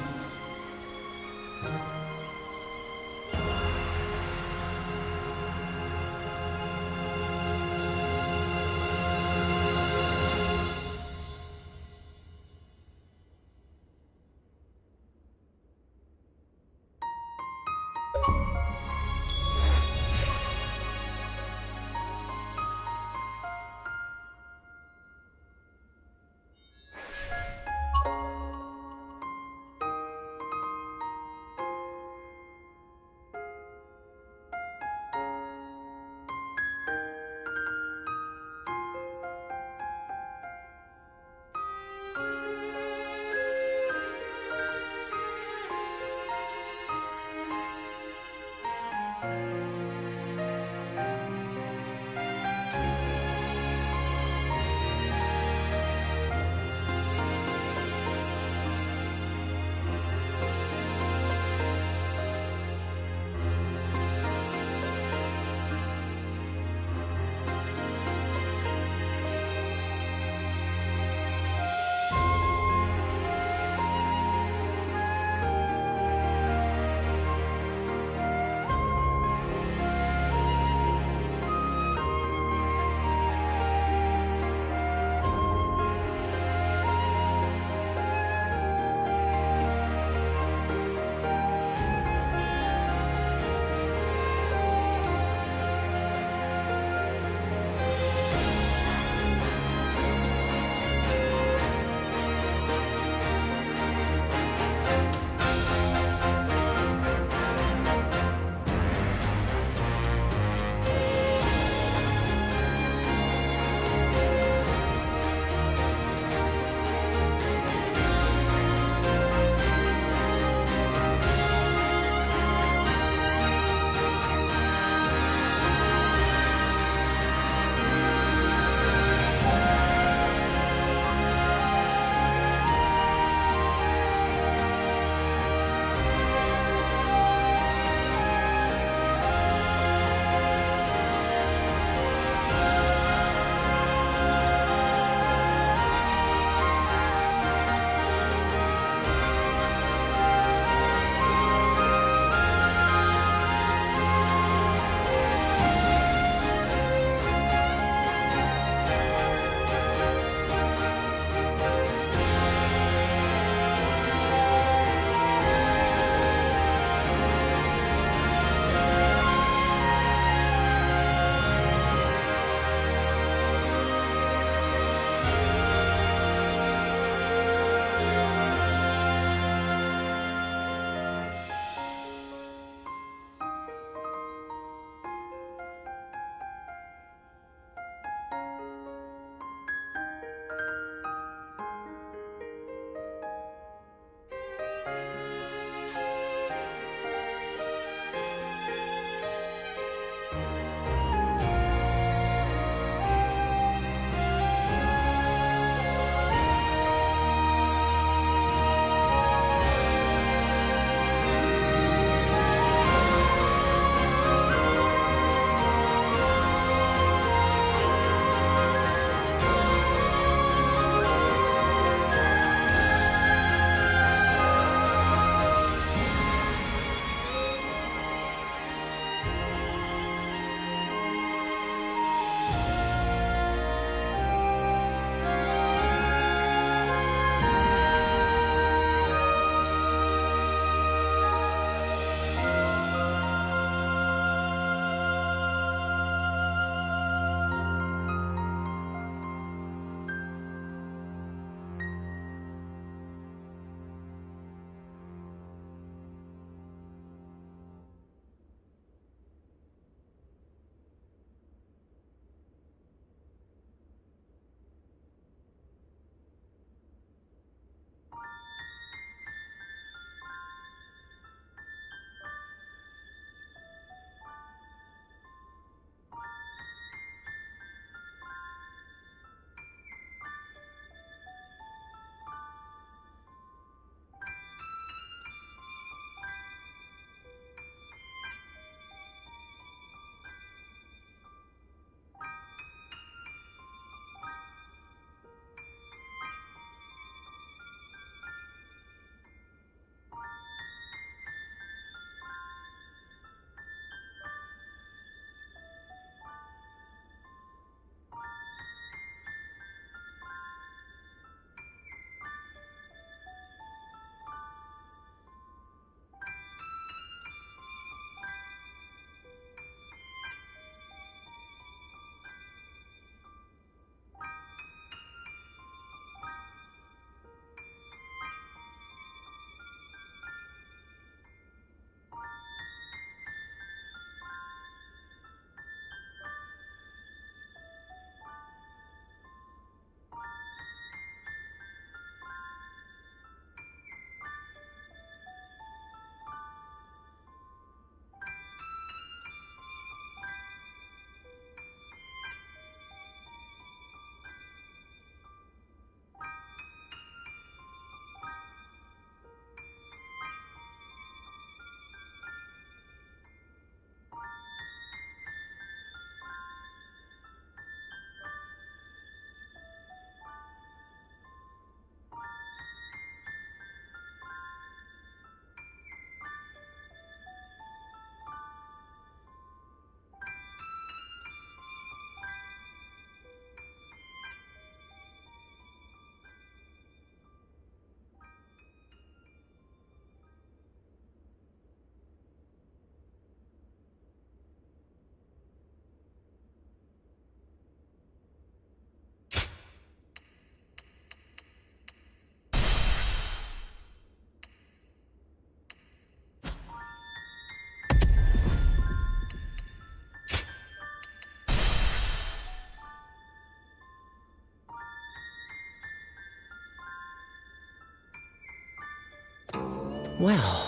Well...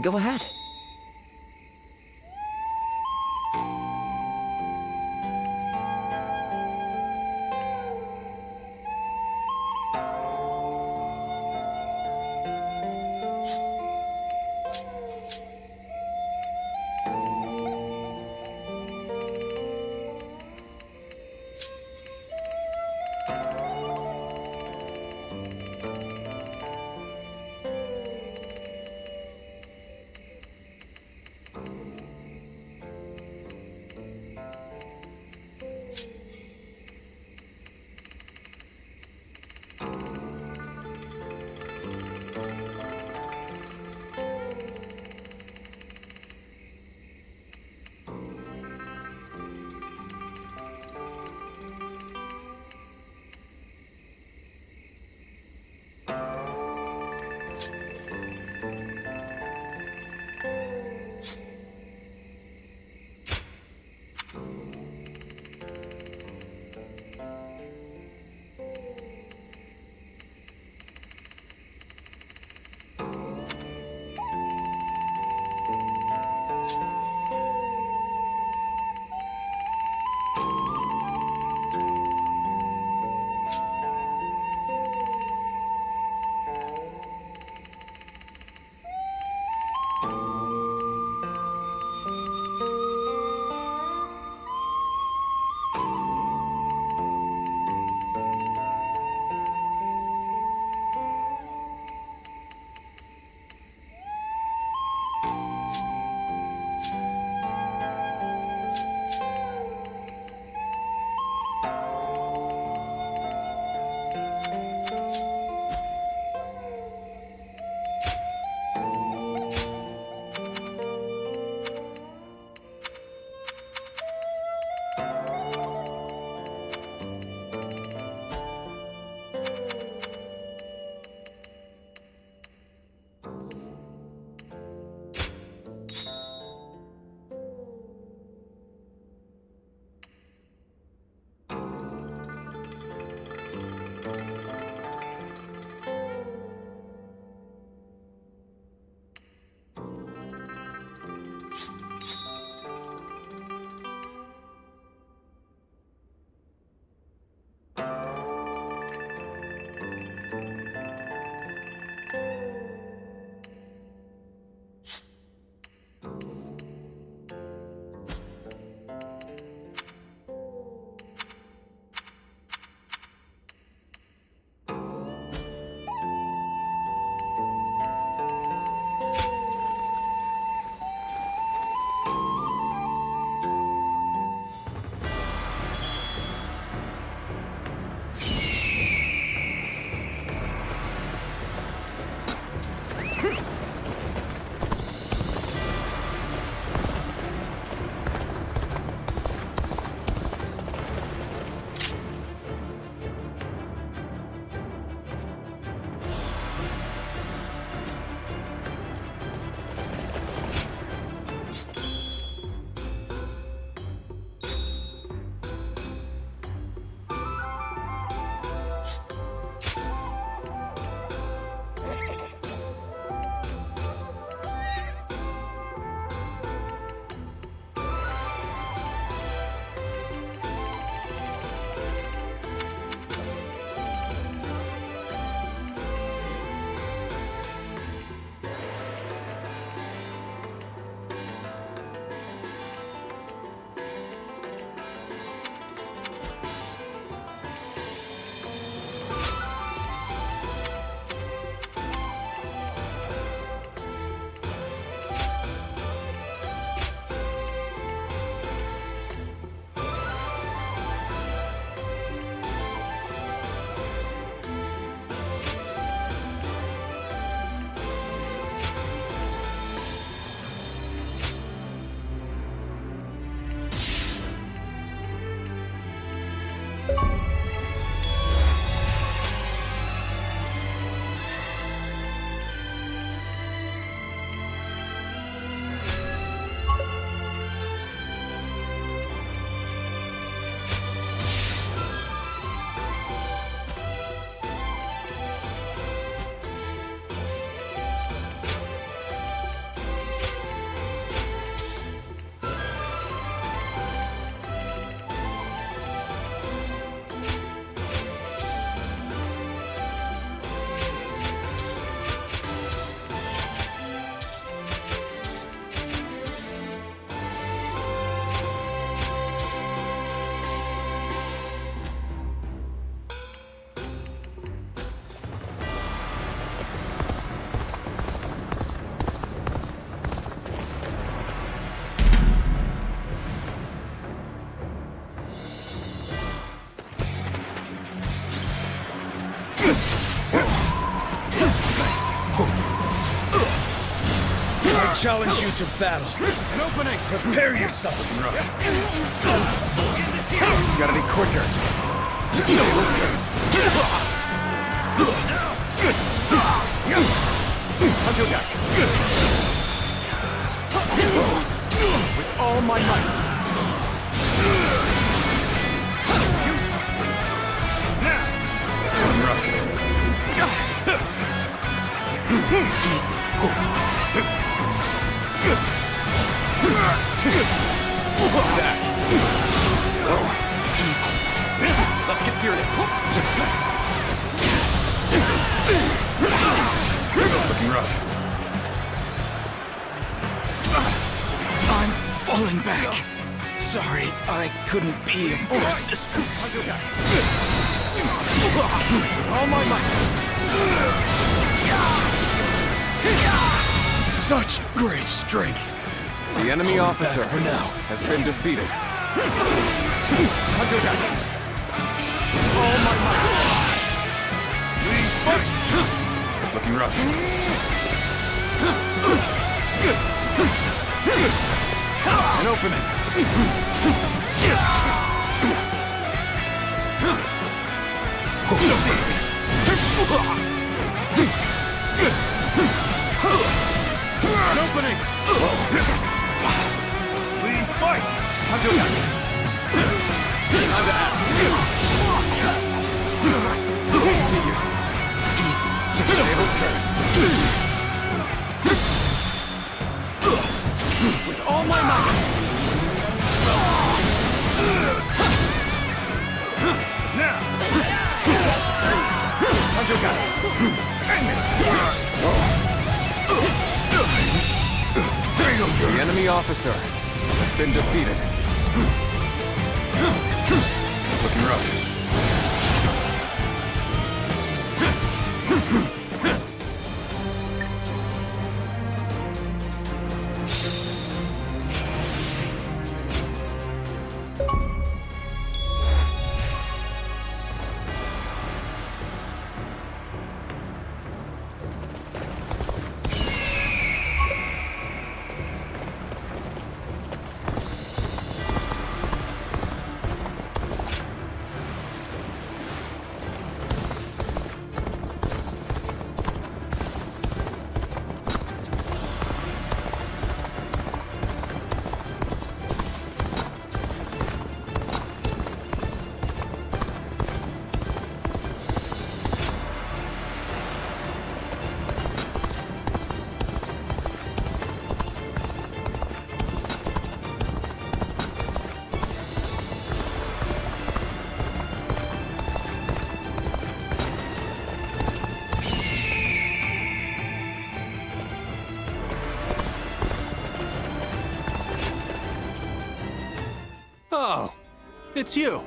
Go ahead. Nice. I challenge you to battle. An opening! Prepare yourself! Gotta be quicker. Until back. With all my might. Rough. Easy. That. Easy. Let's get serious. Looking rough. I'm falling back. Sorry, I couldn't be of more assistance. With all my might. Such great strength. The enemy officer for now. has been defeated. All my might. Looking rough. An opening. An opening. We fight. Time to attack. Time to act. See you. Easy. Tables turned. With all my might. Now. Time to attack. End this. The enemy officer has been defeated. Looking rough. Oh, it's you.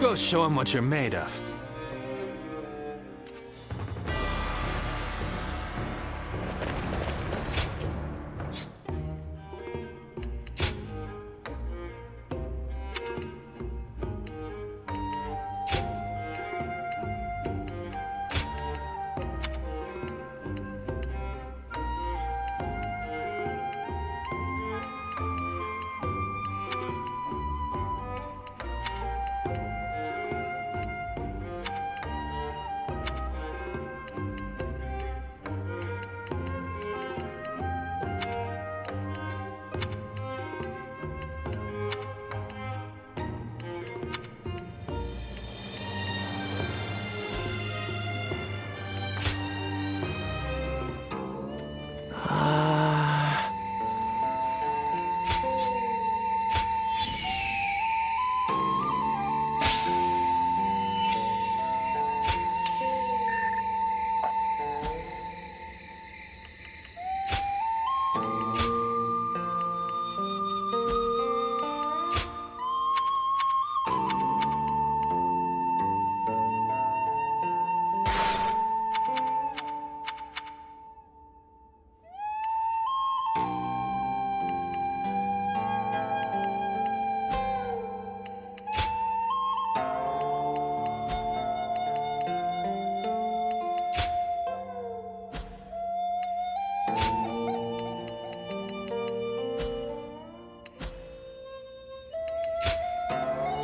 Go show him what you're made of.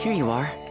Here you are.